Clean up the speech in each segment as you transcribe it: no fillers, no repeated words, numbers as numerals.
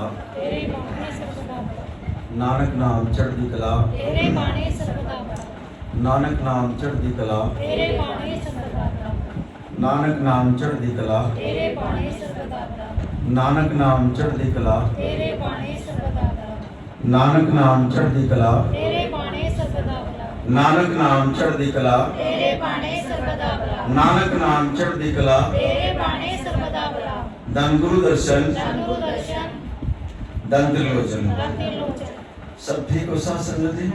कला, तेरे बाणे सर्वदा बड़ा, नानक नाम चढ़दी कला, तेरे बाणे सर्वदा बड़ा, नानक नाम चढ़दी कला, तेरे बाणे सर्वदा बड़ा, नानक नाम चढ़दी कला, तेरे बाणे सर्वदा बड़ा, नानक नाम चढ़दी कला, तेरे बाणे सर्वदा बड़ा, नानक नाम चढ़दी कला, तेरे बाणे सर्वदा बड़ा, नानक नाम चढ़दी कला, तेरे बाणे सर्वदा बड़ा, नानक नाम चढ़दी कला। तेरे बाणे सर्वदा बड़ा, धन गुरु दर्शन, धनु दर्शन, धन त्रिलोचन। रत्नलोचन। सब ठीक हो साथ संगत जी?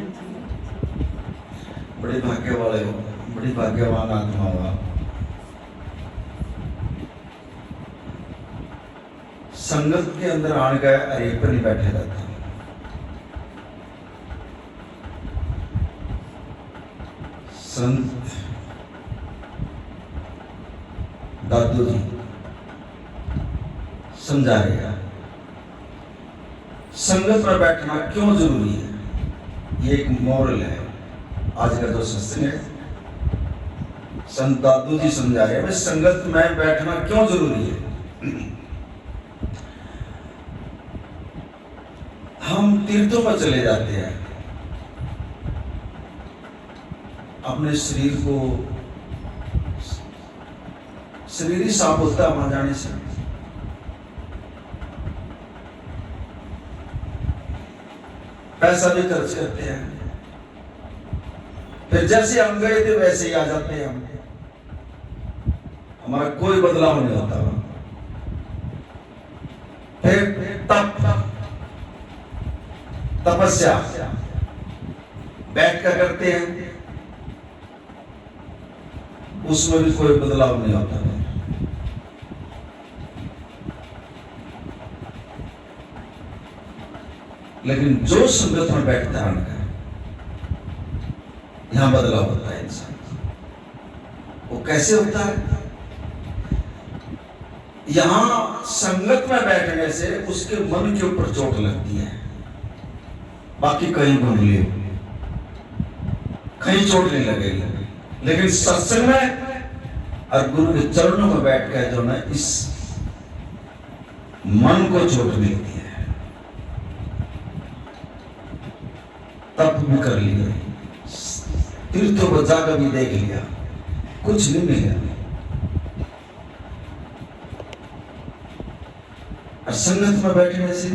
बड़े भाग्य वाले हो, बड़ी भाग्यवान आत्मा हो आप। संगत के अंदर आने गए अरे पर नहीं बैठे रहते। संत दादू जी समझा रहे हैं संगत पर बैठना क्यों जरूरी है। ये एक मॉरल है आज का जो सत्संग है। संत दादू जी समझा रहे हैं संगत में बैठना क्यों जरूरी है। हम तीर्थों पर चले जाते हैं, अपने शरीर को, शरीर ही साफ होता है वहां जाने से। पैसा भी खर्च करते हैं, फिर जैसे हम गए थे वैसे ही आ जाते हैं हम। हमारा कोई बदलाव नहीं होता। फिर तपस्या बैठ कर करते हैं, उसमें भी कोई बदलाव नहीं होता। लेकिन जो संगत में बैठता है यहां बदलाव होता है इंसान। वो कैसे होता है? यहां संगत में बैठने से उसके मन के ऊपर चोट लगती है, बाकी कहीं घूम ले कहीं चोट नहीं लगेगी। लेकिन सत्संग में और गुरु के चरणों में बैठ कर जो ना इस मन को चोट मिलती है। तप भी कर लिया, तीर्थों को जाकर भी देख लिया, कुछ नहीं मिला। और संगत में बैठने से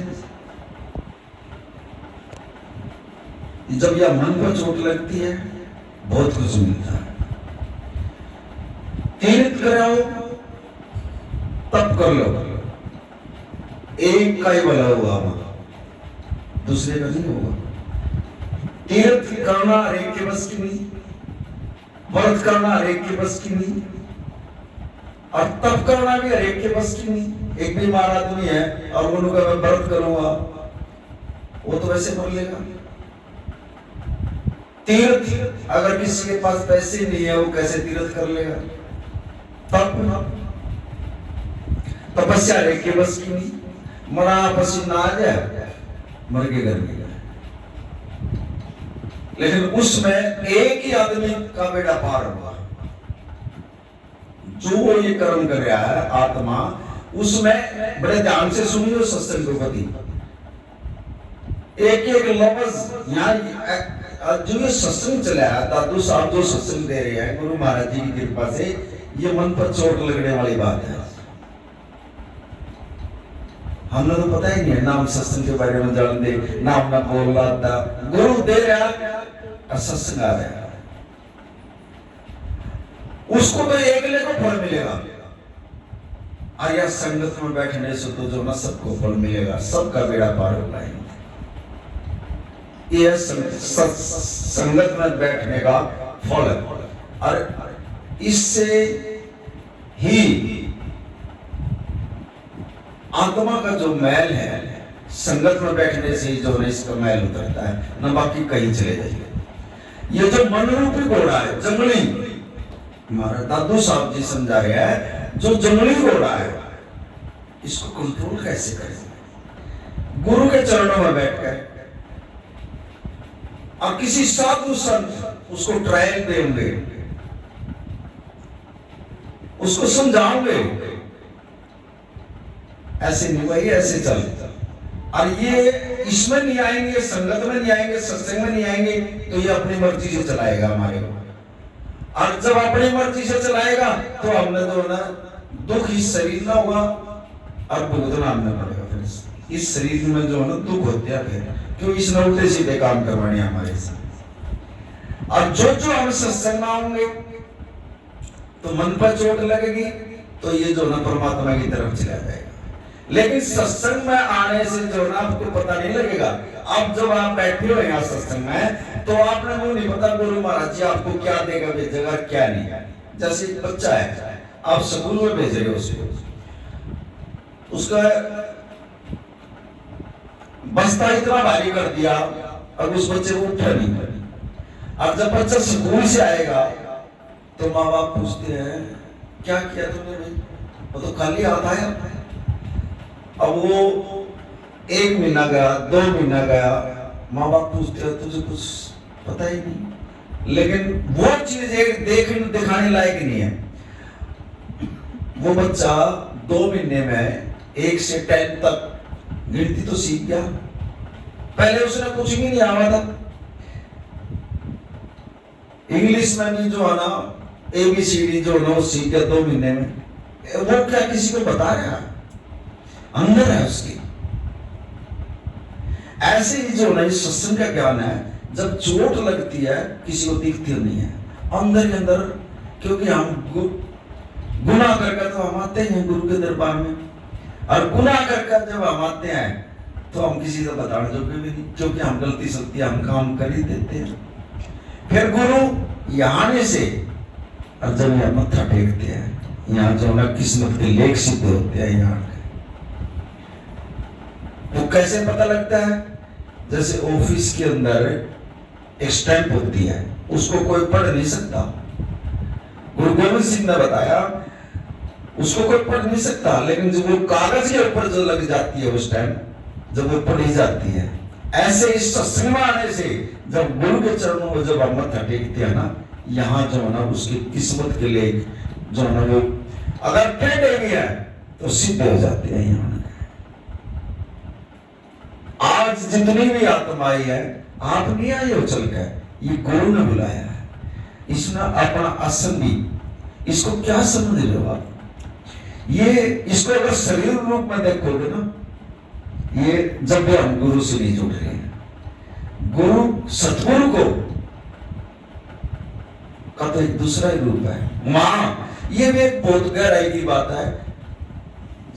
जब यह मन पर चोट लगती है बहुत कुछ मिलता है। तीर्थ कराओ तप कर लो, एक का ही भला हुआ दूसरे का नहीं होगा। तीर्थ करना हर एक के बस की नहीं, व्रत करना हर एक के बस की नहीं, और तप करना भी हर एक के बस की नहीं। एक बीमार आदमी है और वो मैं व्रत करूंगा, वो तो वैसे कर लेगा। तीर्थ अगर किसी के पास पैसे नहीं है वो कैसे तीर्थ कर लेगा। तप तपस्या हर एक के बस की नहीं। मरा पसीना आ जाए मर के घर में, लेकिन उसमें एक ही आदमी का बेड़ा पार हुआ। जो ये कर्म कर रहा है आत्मा, उसमें बड़े ध्यान से सुनिए सत्संग को गति। एक एक लफ्ज यहाँ जो ये सत्संग चला है, दादू साहब जो सत्संग दे रहे हैं गुरु महाराज जी की कृपा से, ये मन पर चोट लगने वाली बात है। हमने तो पता ही नहीं है, नाम सत्संग के बारे में जान दे, नाम ना बोल रहा था, गुरु दे रहा और सत्संग आ रहा है, उसको तो अगले को फल मिलेगा। और यह संगत में बैठने से तो जो ना सबको फल मिलेगा, सबका बेड़ा पार हो पाएगा। यह संगत में बैठने का फल है। और इससे ही आत्मा का जो मैल है, संगत में बैठने से ही जो है इसका मैल उतरता है, न बाकी कहीं चले जाइए। ये जो मन रूपी घोड़ा है, जंगली, हमारा दादू साहब जी समझा रहे हैं, जो जंगली घोड़ा है इसको कंट्रोल कैसे करें। गुरु के चरणों में बैठकर और किसी साधु संत उसको ट्रायल देंगे, उसको समझाओगे, ऐसे नहीं भाई ऐसे चल, और ये इसमें नहीं आएंगे, संगत में नहीं आएंगे, सत्संग में नहीं आएंगे, तो ये अपनी मर्जी से चलाएगा हमारे को। और जब अपनी मर्जी से चलाएगा तो हमने तो ना दुख इस शरीर में होगा और भुगतना हमने पड़ेगा। फिर इस शरीर में जो है ना दुख होते हैं, क्यों इसने उल्टे सीधे काम करवाने हमारे साथ। और जो हम सत्संग में आएंगे तो मन पर चोट लगेगी, तो ये जो ना परमात्मा की तरफ चला जाएगा। लेकिन सत्संग में आने से जो ना आपको पता नहीं लगेगा। अब जब आप बैठे हो यहाँ सत्संग में, तो आपने वो नहीं पता गुरु महाराज जी आपको क्या देगा, भेजेगा क्या नहीं। जैसे एक बच्चा है, आप स्कूल में भेज रहे हो उसको, उसका बस्ता इतना भारी कर दिया, अब उस बच्चे को उठा नहीं पड़ी। अब जब बच्चा स्कूल से आएगा तो माँ बाप पूछते हैं क्या किया तुमने भाई, वो तो खाली हाथ आया। अब वो 1 महीना गया, 2 महीना गया, माँ बाप पूछते हैं तुझे कुछ पता ही नहीं। लेकिन वो चीज एक दिखाने लायक नहीं है। वो बच्चा 2 महीने में 1 से 10 तक गिनती तो सीख गया। पहले उसने कुछ भी नहीं आवा था। इंग्लिश में भी जो है ना ABCD जो है ना वो सीख गया 2 महीने में। वो क्या किसी को बता रहा है, अंदर है उसकी। ऐसे ही जो ना सत्संग का ज्ञान है, जब चोट लगती है किसी को दिखती नहीं है अंदर के अंदर, क्योंकि हम गुनाह करके तो हम आते हैं गुरु के दरबार में, और गुनाह करके जब हम आते हैं तो हम किसी को बताने जोगे भी नहीं, क्योंकि हम गलती सत्य हम काम कर ही देते हैं। फिर गुरु यहाँ से और जब यहाँ मत्था टेकते हैं, यहाँ जो ना किस्मत के लेख सिद्ध होते हैं यहाँ, तो कैसे पता लगता है? जैसे ऑफिस के अंदर एक स्टैंप होती है, उसको कोई पढ़ नहीं सकता। गुरु गोविंद सिंह ने बताया उसको कोई पढ़ नहीं सकता, लेकिन जब वो कागज के ऊपर जो लग जाती है वो स्टैंप, जब वो पढ़ी जाती है। ऐसे इस सत्संग में आने से जब गुरु के चरणों में जब हम मत्था टेकते हैं ना, यहाँ जो है ना उसकी किस्मत के लिए जो है ना वो अगर टेढ़े भी है तो सिद्ध हो जाते हैं। यहाँ आज जितनी भी आत्माएं है, आप नहीं आए हो चल कर, ये गुरु ने बुलाया है। इसने अपना आसन भी, इसको क्या समझ रहे हो आप? ये इसको अगर शरीर रूप में देखोगे ना, ये जब भी हम गुरु से नहीं जुड़ रहे हैं, गुरु सतगुरु को का तो एक दूसरा ही रूप है। मां, ये भी एक बहुत गहराई की बात है।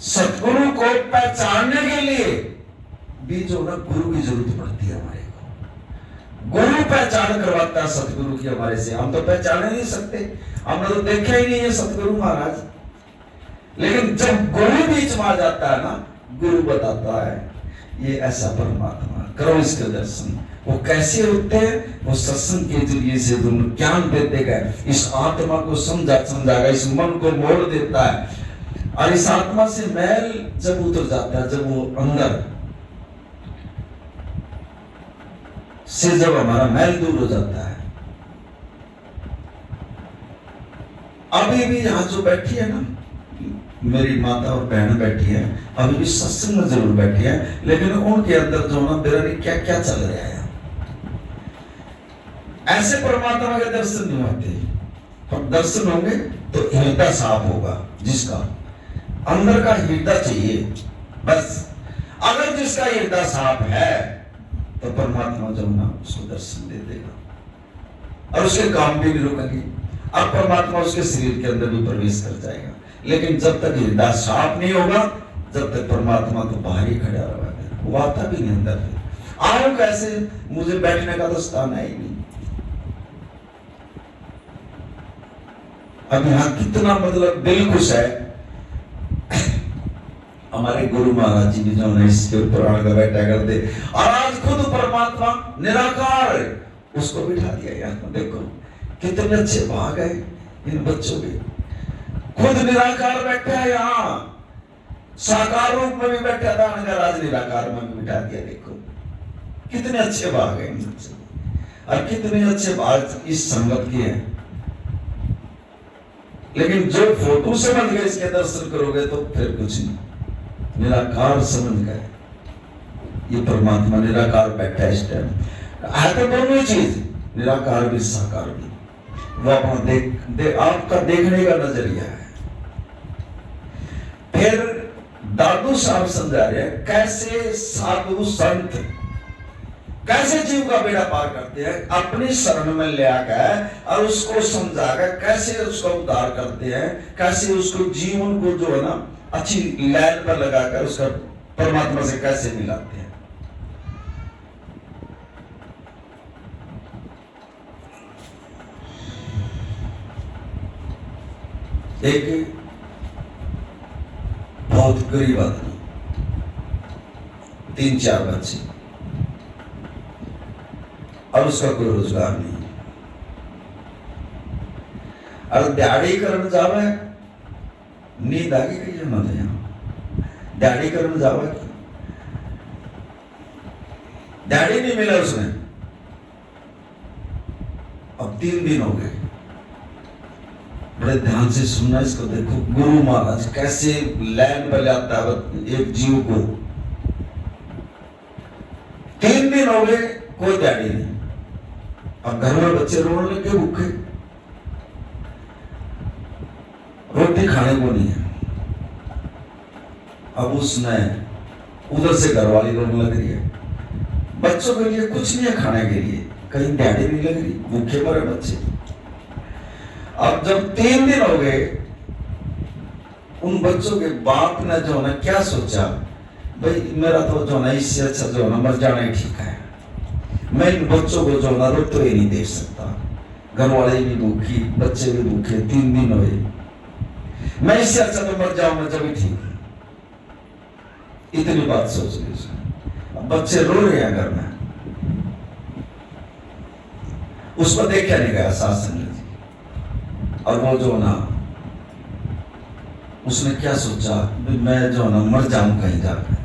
सतगुरु को पहचानने के लिए भी जो ना गुरु की जरूरत पड़ती है हमारे को। गुरु पहचान करवाता है सतगुरु की हमारे से। हम तो पहचान नहीं सकते, हमने तो देखा ही नहीं है सतगुरु महाराज। लेकिन जब गुरु बीच में आ जाता है ना, गुरु बताता है ये ऐसा परमात्मा, करो इसके दर्शन। वो कैसे होते हैं? वो सत्संग के जरिए से ज्ञान देते गए, इस आत्मा को समझाएगा, इस मन को मोड़ देता है। और इस आत्मा से मैल जब उतर जाता है, जब वो अंदर से जब हमारा मैल दूर हो जाता है। अभी भी यहाँ जो बैठी है ना, मेरी माता और बहन बैठी है, अभी भी सत्संग में जरूर बैठी है, लेकिन उनके अंदर जो ना मेरा नहीं क्या क्या चल रहा है। ऐसे परमात्मा के दर्शन नहीं होते, और दर्शन होंगे तो हृदय साफ होगा। जिसका अंदर का हृदय चाहिए, बस अगर जिसका हृदय साफ है तो परमात्मा जो ना उसको दर्शन दे देगा, और उसके काम भी नहीं रुकेंगे। अब परमात्मा उसके शरीर के अंदर भी प्रवेश कर जाएगा। लेकिन जब तक हृदय साफ नहीं होगा, जब तक परमात्मा तो बाहर ही खड़ा रहेगा, वो आता भी नहीं अंदर। आऊं कैसे? मुझे बैठने का तो स्थान है ही नहीं। अब यहाँ कितना मतलब दिल खुश है। हमारे गुरु महाराज जी भी जो है इसके ऊपर आकर बैठा करते, और आज खुद परमात्मा निराकार उसको बिठा दिया यहाँ। देखो कितने अच्छे भाग है इन बच्चों के। खुद निराकार बैठा है यहाँ, साकार रूप में भी बैठा था, आज निराकार में भी बिठा दिया। देखो कितने अच्छे भाग है इन बच्चों, और कितने अच्छे भाग इस संगत के हैं। लेकिन जो फोटो समझ गए इसके दर्शन करोगे तो फिर कुछ नहीं, निराकार समझ गए। ये परमात्मा निराकार बैठा है इस टाइम। है तो दोनों ही चीज, निराकार भी साकार भी। वो अपना आपका देखने का नजरिया है। फिर दादू साहब समझा रहे हैं कैसे साधु संत कैसे जीव का बेड़ा पार करते हैं, अपनी शरण में ले आकर और उसको समझाकर कैसे उसका उद्धार करते हैं, कैसे उसको जीवन को जो है ना अच्छी लाइन पर लगाकर उसका परमात्मा से कैसे मिलाते हैं। एक बहुत गरीब आदमी, 3-4 बच्चे और उसका कोई रोजगार नहीं। और दिहाड़ी करने जावे, नींद आगे कही जाना था यहाँ, दिहाड़ी करने जावे, दिहाड़ी नहीं मिला उसने। अब 3 दिन हो गए। बड़े ध्यान से सुनना इसको, देखो गुरु महाराज कैसे लाइन पर लाता है एक जीव को। 3 दिन हो गए, कोई दिहाड़ी नहीं। अब घर में बच्चे रोने लगे, भूखे, रोटी खाने को नहीं है। अब उसने उधर से घरवाली रोने लग रही है, बच्चों के लिए कुछ नहीं है खाने के लिए, कहीं दिहाड़ी नहीं लग रही, भूखे मरे बच्चे। अब जब 3 दिन हो गए, उन बच्चों के बाप ने जो ना क्या सोचा, भाई मेरा तो जो ना इससे अच्छा जो ना मर जाना ही ठीक है, मैं इन बच्चों को जो ना रोते हुए नहीं देख सकता, घर वाले भी भूखी, बच्चे भी भूखे, 3 दिन हुए, मैं इससे अच्छा तो मर जाऊंगा जब ही ठीक। इतनी बात सोच ली उसने। अब बच्चे रो रहे हैं घर में, उसको देख क्या नहीं गया शासन जी। और वो जो ना उसने क्या सोचा, मैं जो ना मर जाऊं कहीं जाकर।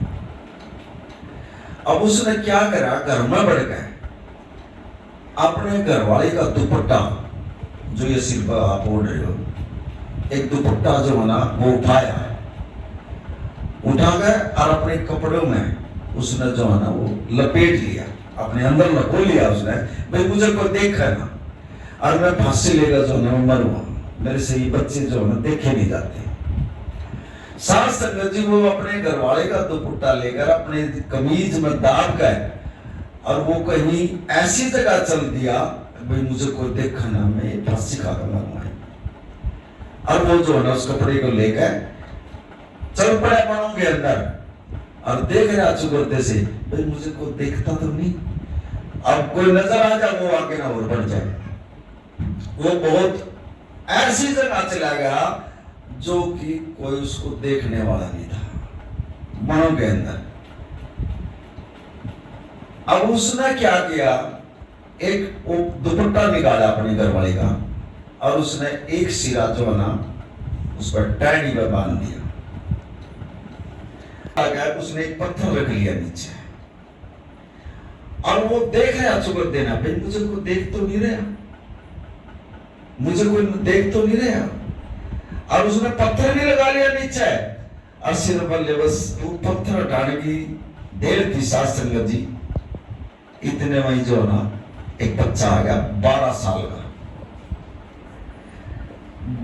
अब उसने क्या करा, घर में बढ़ गए, अपने घरवाली का दुपट्टा जो ये सिर पर आप ओढ़ रहे हो, एक दुपट्टा जो है ना वो उठाया, उठा गए और अपने कपड़ों में उसने जो है ना वो लपेट लिया, अपने अंदर लपो लिया उसने। भाई मुझे कोई देख है ना, और मैं फांसी लेगा जो है मैं मरूंगा, मेरे से ये बच्चे जो है ना देखे नहीं जाते। सास संगत जी वो अपने घरवाले का दुपट्टा लेकर अपने कमीज में दाब गए और वो कहीं ऐसी जगह चल दिया, भाई मुझे कोई देखा ना, मैं फांसी खाकर मरूंगा। और वो जो है ना उस कपड़े को लेकर चल पड़े पानों के अंदर और देख रहा चुगरते से, भाई मुझे कोई देखता तो नहीं, अब कोई नजर आ जाए वो आगे ना और बढ़ जाए। वो बहुत ऐसी जगह चला गया जो कि कोई उसको देखने वाला नहीं था, मनों के अंदर। अब उसने क्या किया, एक दुपट्टा निकाला अपने घरवाली का और उसने एक सिरा जो है ना उस पर टहनी पर बांध दिया। उसने एक पत्थर रख लिया नीचे और वो देख रहा चुकर देना, भाई मुझे कोई देख तो नहीं रहा, मुझे कोई देख तो नहीं रहा। और उसने पत्थर भी लगा लिया नीचे और सिर पर ले, बस वो पत्थर हटाने की देर थी सास संगत जी। इतने में जो ना एक बच्चा आ गया 12 साल का।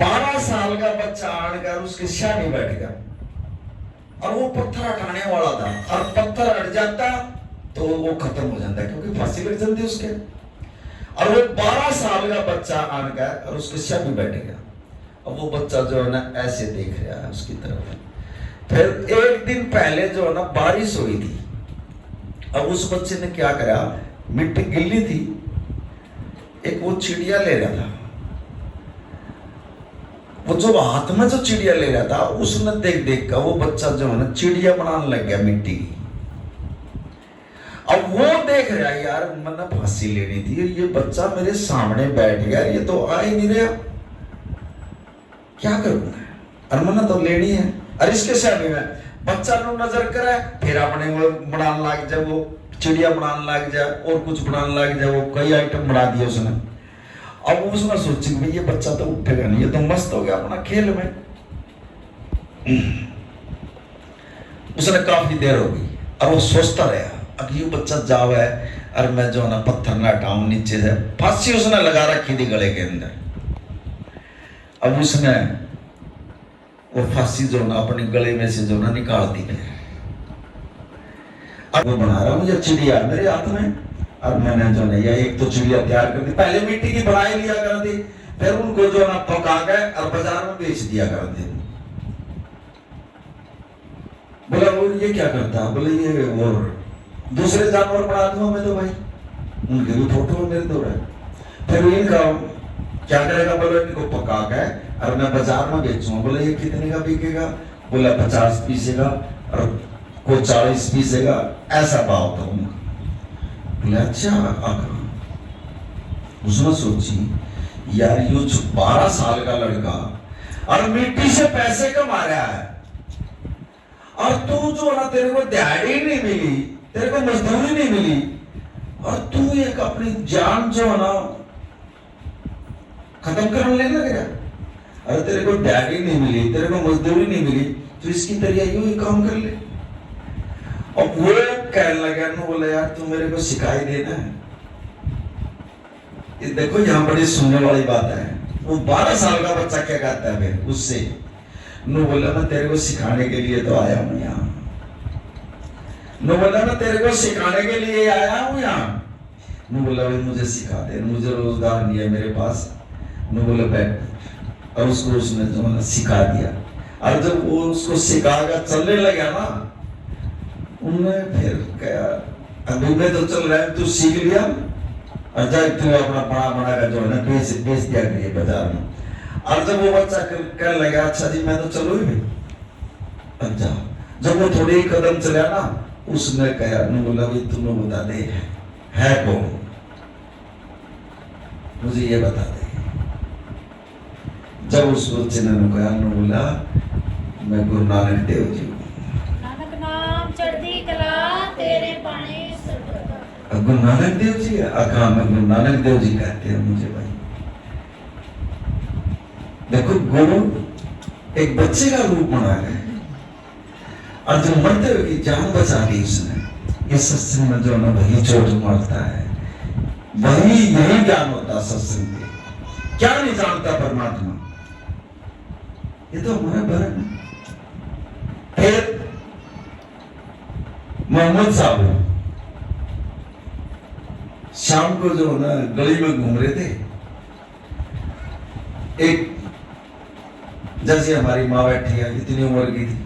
12 साल का बच्चा आकर उसके सामने बैठ गया और वो पत्थर हटाने वाला था, और पत्थर हट जाता तो वो खत्म हो जाता क्योंकि फांसी लग जाती उसके। और वो 12 साल का बच्चा आकर और उसके सामने बैठ गया। अब वो बच्चा जो है ना ऐसे देख रहा है उसकी तरफ। फिर एक दिन पहले जो है ना बारिश हुई थी, अब उस बच्चे ने क्या करा, मिट्टी गिल्ली थी, एक वो चिड़िया ले रहा था, वो जो हाथ में जो चिड़िया ले रहा था उसने देख देख कर वो बच्चा जो है ना चिड़िया बनाने लग गया मिट्टी की। अब वो देख रहा है यार मैंने फांसी लेनी थी, ये बच्चा मेरे सामने बैठ गया, ये तो आ ही नहीं रहा, क्या करूंगा, और मैंने तो लेनी है। और इसके सामने में बच्चा नो नजर करे, फिर अपने वो बनाने लग जाए, वो चिड़िया बनाने लग जाए और कुछ बनाने लग जाए, वो कई आइटम बना दिए उसने। अब उसने सोची भाई ये बच्चा तो उठेगा नहीं, ये तो मस्त हो गया अपना खेल में। उसने काफी देर हो गई और वो सोचता रहा अब ये बच्चा जाव है और मैं जो ना पत्थर ना हटाऊं नीचे से, फांसी उसने लगा रखी थी गले के अंदर। अब उसने वो फांसी जो ना अपने गले में से जो ना निकाल दी। अब वो बना रहा हूँ ये चिड़िया मेरे हाथ में, और मैंने जो ना ये एक तो चिड़िया तैयार कर दी, पहले मिट्टी की बनाई लिया कर दी, फिर उनको जो ना पका के और बाजार में बेच दिया कर दी। बोला वो ये क्या करता? बोले ये वो दूसरे जानवर बना दूंगा मैं तो भाई, उनके भी फोटो मेरे दो रहे। फिर इनका क्या करेगा? बोले इनको पका के और मैं बाजार में बेचूंगा। बोले ये कितने का बिकेगा? बोला 50 पीसे का और कोई 40 पीसेगा, ऐसा भाव था उनका। बोले अच्छा आका। उसने सोची यार ये 12 साल का लड़का और मिट्टी से पैसे कमा रहा है, और तू जो ना तेरे को दिहाड़ी नहीं मिली, तेरे को मजदूरी नहीं मिली, और तू एक अपनी जान जो है ना खत्म करने लग गया। अरे तेरे को दिहाड़ी नहीं मिली, तेरे को मजदूरी नहीं मिली, तो इसकी तरह यूं ही काम कर ले। और वो कहने लगा ना, बोले यार तू मेरे को सिखाई देना है। ये देखो यहाँ बड़ी सुनने वाली बात है। वो 12 साल का बच्चा क्या कहता है फिर उससे? नो बोला मैं तेरे को सिखाने के लिए तो आया हूं यहाँ। नो बोला मैं तेरे को सिखाने के लिए आया हूं यहाँ। नो बोला भाई मुझे सिखा दे, मुझे रोजगार नहीं है मेरे पास। नो बोला बैठ। और उसको उसने जो ना सिखा दिया, और जब वो उसको सिखाकर चलने लगा ना, उन्होंने फिर कहा अभी मैं तो चल रहा है, तू सीख लिया और जा तू अपना बड़ा बड़ा का जो है ना बेच दिया करिए बाजार में। और जब वो बच्चा कहने लगा अच्छा जी मैं तो चलो ही। अच्छा जब वो थोड़े ही कदम चला ना, उसने कहा बोला भाई तुम्हें बता दे है कौन, मुझे ये बता दे। जब उस बच्चे ने कहा बोला मैं गुरु नानक देव जी हूँ। नानक नाम चढ़ती कला तेरे पाने सर्वदा। गुरु नानक देव जी अका मैं गुरु नानक देव जी कहते हैं मुझे भाई। देखो गुरु एक बच्चे का रूप बना है, और जो मरते हुए की जान बचा दी उसने। ये सत्संग में जो ना वही चोट मारता है, वही यही ज्ञान होता सत्संग के। क्या नहीं जानता परमात्मा, ये तो हमारा भरम है। फिर मोहम्मद साहब शाम को जो ना गली में घूम रहे थे, एक जैसे हमारी माँ बैठी है इतनी उम्र की थी,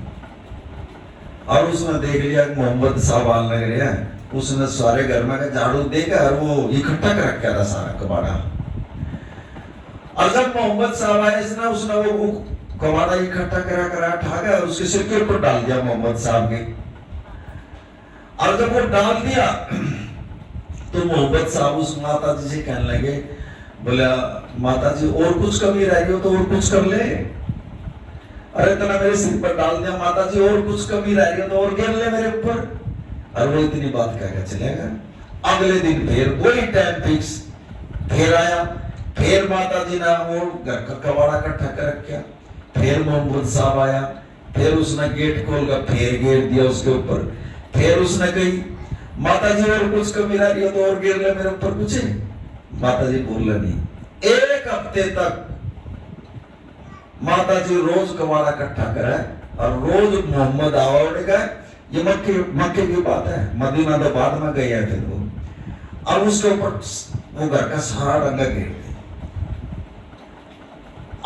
और उसने देख लिया मोहम्मद साहब आने लग रहे हैं। उसने सारे घर में झाड़ू देकर और वो इकट्ठा कर रखा था सारा कबाड़ा। और जब मोहम्मद साहब आए उसने वो कबाड़ा इकट्ठा करा ठाका और उसके सिर के ऊपर डाल दिया मोहम्मद साहब के। और जब वो डाल दिया तो मोहम्मद साहब उस माता जी से कहने लगे, बोला माता जी और कुछ कमी रह गई हो तो और कुछ कर ले। अरे तना मेरे सिर पर डाल दिया माता जी, और कुछ कमी रह गई हो तो और गिर ले मेरे ऊपर। और वो इतनी बात कहकर चलेगा। अगले दिन फिर वही टाइम फिक्स फिर आया, फिर माता जी ने वो घर का कबाड़ा इकट्ठा कर रखा। फिर मोहम्मद साहब आया, फिर उसने गेट खोलकर फिर गिर दिया उसके ऊपर। फिर उसने कही माता जी और कुछ कमी रह रही हो तो और गिर ले मेरे ऊपर। पूछे माता जी बोल नहीं। एक हफ्ते तक माता जी रोज कबाड़ा इकट्ठा करे और रोज मोहम्मद आवाड़ गए। ये मक्के की बात है, मदीना तो बाद में गए थे वो। और उसके ऊपर वो घर का सारा रंगा गिर गया।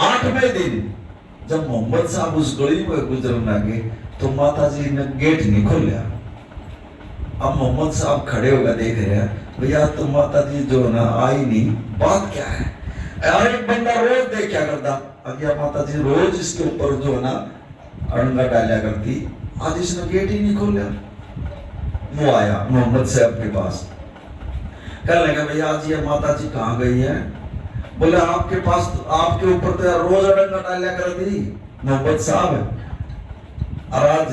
8वें दिन जब मोहम्मद साहब उस गली में गुजरने लगे तो माता जी ने गेट नहीं खोला। अब मोहम्मद साहब खड़े होकर देख रहे हैं, भैया तो माता जी जो ना आई नहीं, बात क्या है? यार एक बंदा रोज देख क्या करता, अगर माता जी रोज इसके ऊपर जो ना अड़ंगा डाला करती, आज इसने गेट ही नहीं खोला। वो आया मोहम्मद साहब के पास, कहने लगा भैया आज ये माता जी कहाँ गई है? बोले आपके पास आपके ऊपर तो रोज अड़ंगा डाला करती मोहम्मद साहब, और आज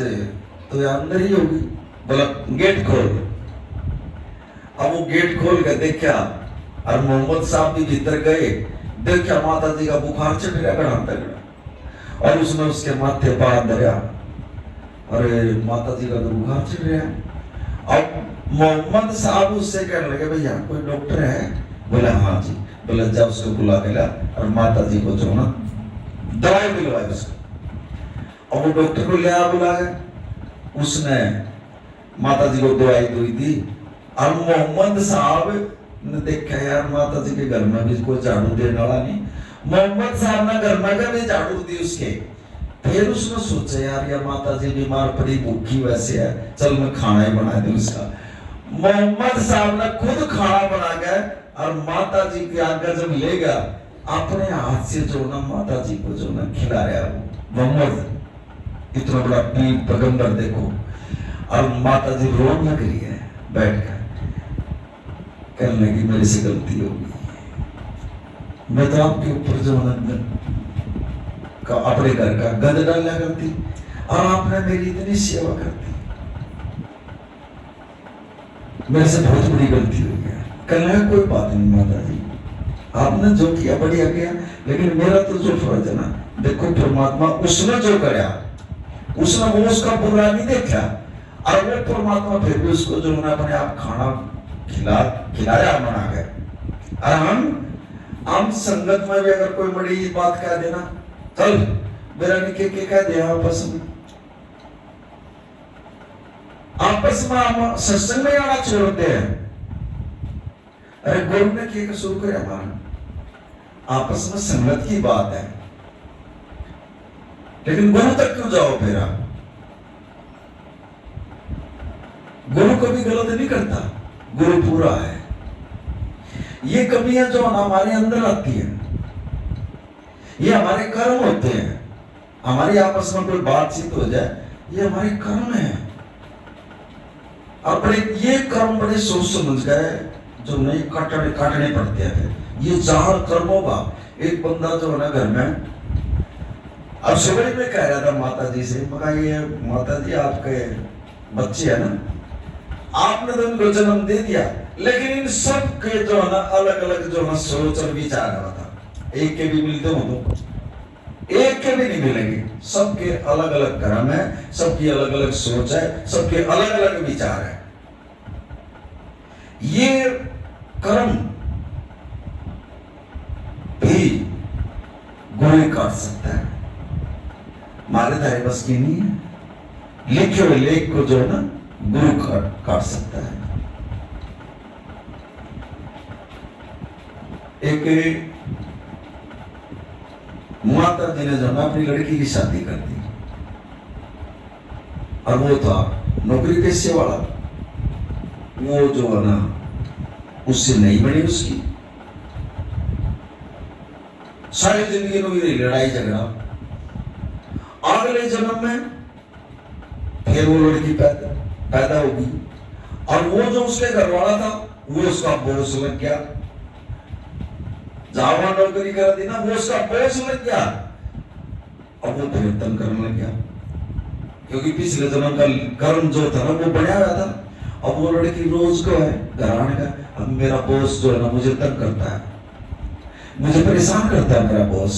तो यार अंदर ही होगी। बोला गेट खोल। अब वो गेट खोल के देखा और मोहम्मद साहब भी भीतर गए, देखा माता जी का बुखार चढ़ गया गड़ा तगड़ा, और उसने उसके माथे पर धरा। अरे माता जी का तो बुखार चढ़ गया। अब मोहम्मद साहब उससे कहने लगे भैया कोई डॉक्टर है? बोला हाँ जी। बोला जा उसको बुला के ला और माता जी को जो ना दवाई दिलवाई उसको। और वो डॉक्टर को ले आ बुला गया, उसने माता जी को दवाई दी थी। और मोहम्मद साहब ने देखा यार माता जी के घर में भी कोई झाड़ू देने वाला नहीं। मोहम्मद साहब ने घर में भी झाड़ू दी उसके। फिर उसने सोचा यार या माता जी बीमार पड़ी भूखी वैसे है, चल मैं खाना ही बना दूं उसका। मोहम्मद साहब ने खुद खाना बना के और माता जी के आगे जब ले गया, अपने हाथ से जो ना माता जी को जो ना खिला रहा वो मोहम्मद, इतना बड़ा पीर पैगंबर देखो। और माता जी रोने लग रही है बैठ कर, कहने लगी मेरे से गलती हो गई, मैं तो आपके ऊपर जो ना अपने घर का गंद डाला करती और आपने मेरी इतनी सेवा कर दी, मेरे से बहुत बड़ी गलती हो गया। कहना है कोई बात नहीं माता जी, आपने जो किया बढ़िया किया, लेकिन मेरा तो जो फर्ज है ना, देखो परमात्मा उसने जो कराया उसने वो उसका बुरा नहीं देखा, और वो परमात्मा फिर भी उसको जो ना अपने आप खाना खिलाया बना के। और हम संगत में भी अगर कोई बड़ी बात कह देना, चल मेरा निके के कह दे आपस में हम सत्संग में आना छोड़ते हैं। अरे गुरु ने क्या शुरू करे हमारा, आपस में संगत की बात है, लेकिन गुरु तक क्यों जाओ फिर आप? गुरु कभी गलत नहीं करता, गुरु पूरा है। ये कमियां जो हमारे अंदर आती है, ये हमारे कर्म होते हैं। हमारी आपस में कोई बातचीत हो जाए, ये हमारे कर्म है। अपने ये कर्म बड़े सोच समझ गए जो नहीं काटने पड़ते हैं। ये 4 कर्मों का एक बंदा जो है ना घर में, अब सुबह में कह रहा था माता जी से, मगर ये माता जी आपके बच्चे है ना, आपने तो उनको जन्म दे दिया, लेकिन इन सब के जो है ना अलग अलग जो है सोच और विचार हुआ था। एक के भी मिलते हो तो एक के भी नहीं मिलेंगे, सबके अलग अलग कर्म है, सबकी अलग अलग सोच है, सबके अलग अलग विचार है। ये कर्म भी गुरु काट सकता है, मारे धारे बस की नहीं है। लिखे हुए लेख को जो है ना गुरु काट सकता है। एक माता जी ने जो ना अपनी लड़की की शादी कर दी, और वो था नौकरी पेशे वाला, वो जो है ना उससे नहीं बनी उसकी सारी जिंदगी में लड़ाई झगड़ा। अगले जन्म में फिर वो लड़की पैदा होगी, और वो जो उसके घर वाला था वो उसका बोझ लग गया। जहां नौकरी कर दी ना, वो उसका बोझ लग गया, और वो परिवर्तन करने लग गया, क्योंकि पिछले जन्म का कर्म जो था ना वो बढ़िया हुआ था। अब वो लड़की रोज को है घर आने का, अब मेरा बॉस जो है ना मुझे तंग करता है, मुझे परेशान करता है मेरा बॉस।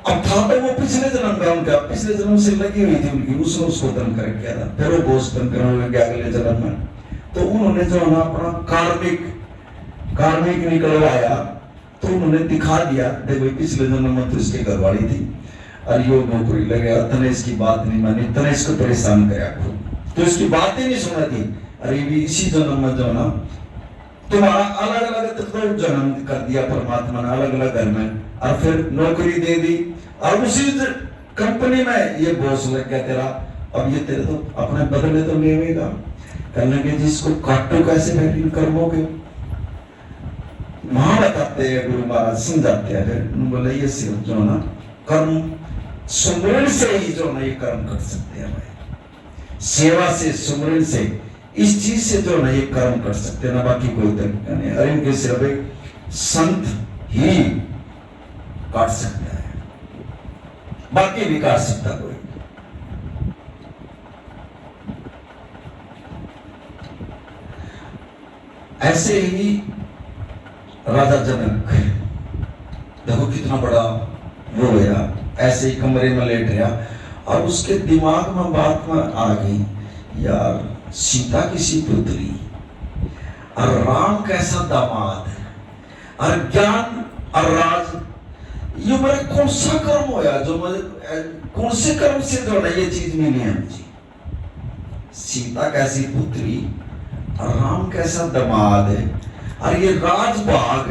अब था तो वो पिछले जन्म का, उनका पिछले जन्म से लगी हुई थी उनकी, उसने उसको तंग कर किया था, फिर वो बॉस तंग करने लग गया अगले जन्म में। तो उन्होंने जो है ना अपना कार्मिक निकलवाया, तो उन्होंने दिखा दिया, देखो पिछले जन्म में तो इसके घरवाली थी और यो नौकरी लग गया, तने इसकी बात नहीं मानी, तने इसको परेशान कराया, तो इसकी बात ही नहीं सुना थी। अरे भी इसी जन्म में जो ना तुम्हारा अलग अलग तो जन्म कर दिया परमात्मा ने अलग अलग घर में, और फिर नौकरी दे दी, और उसी कंपनी में ये बॉस लग गया तेरा। अब ये तेरे तो अपने बदले तो लेगा, कहने के जिसको काटो कैसे बेहतरीन कर्मों के वहां बताते हैं गुरु महाराज समझाते हैं। फिर बोले ये सिर्फ जो ना कर्म सुमरण से ही जो ना ये कर्म कर सकते हैं भाई, सेवा से सुमरण से इस चीज से जो ना ये कर्म कर सकते हैं ना, बाकी कोई तरीका नहीं। अरे इनके सिर्फ एक संत ही काट सकता है, बाकी भी काट सकता कोई। ऐसे ही राजा जनक देखो कितना बड़ा वो गया, ऐसे ही कमरे में लेट गया, और उसके दिमाग में बात में आ गई यार सीता किसी पुत्री और राम कैसा दामाद है और ज्ञान और राज, ये मेरा कौन सा कर्म होया जो मुझे कौन से कर्म से जो है ये चीज मिली है मुझे। सीता कैसी पुत्री और राम कैसा दामाद है और ये राजभाग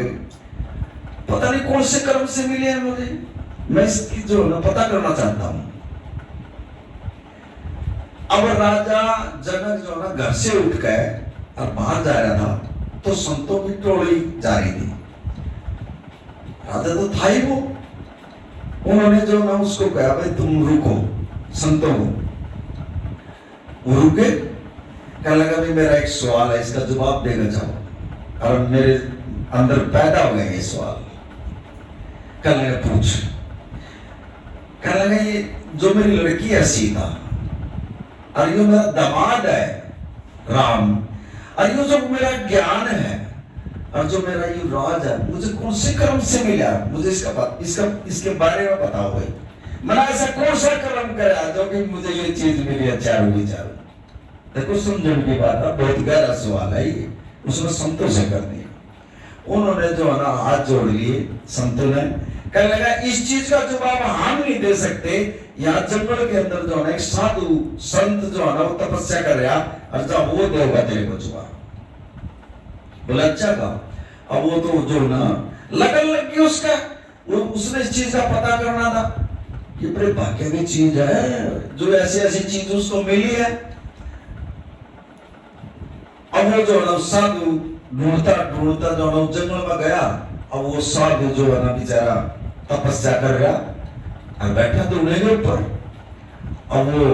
पता नहीं कौन से कर्म से मिले हैं मुझे। मैं इसकी जो ना पता करना चाहता हूं। अब राजा जनक जो ना घर से उठ गए और बाहर जा रहा था तो संतों की टोली जा रही थी। राजा तो था ही उन्होंने जो ना उसको कहा भाई तुम रुको, संतों को। वो रुके, कहने लगा भाई मेरा एक सवाल है, इसका जवाब देना चाहो और मेरे अंदर पैदा हो गया ये सवाल। कहने लगा पूछ। कहने लगा ये जो मेरी लड़की है सीता और ये मेरा दामाद है राम और ये जो मेरा ज्ञान है और जो मेरा ये राज है मुझे कौन से कर्म से मिला, मुझे इसके बारे में बताओ भाई। मैंने ऐसा कौन सा कर्म करा जो कि मुझे ये चीज मिली है चारों विचारों। देखो समझने की बात है, बहुत गहरा सवाल है ये। उसने संतों से कर दिया। उन्होंने जो है ना हाथ जोड़ लिए संतों ने। कहने लगा इस चीज का जवाब हम नहीं दे सकते। यहाँ जंगल के अंदर जो है एक साधु संत जो है ना वो तपस्या कर रहा और जब वो देगा तेरे को जवाब। बोला अच्छा कहा। अब वो तो जो ना लगन लगी उसका, वो उसने इस चीज का पता करना था। ये बड़े भाग्य की चीज है जो ऐसी ऐसी चीज उसको मिली है। अब वो जो है ना साधु ढूंढता ढूंढता जो है जंगल में गया। अब वो साधु जो है ना बेचारा तपस्या कर रहा और बैठा ढूंढने के ऊपर। अब वो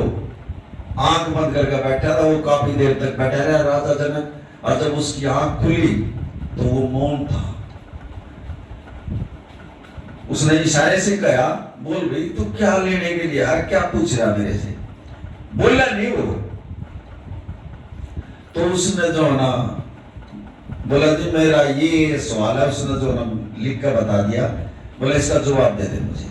आंख बंद करके बैठा था, वो काफी देर तक बैठा रहा राजा जनक। और जब उसकी आंख खुली तो वो मौन था। उसने इशारे से कहा बोल भाई तू क्या लेने के लिए आया, क्या पूछ रहा मेरे से। बोला नहीं वो। तो उसने जो ना बोला जी मेरा ये सवाल है। उसने जो ना लिख कर बता दिया। बोला इसका जवाब दे दे मुझे।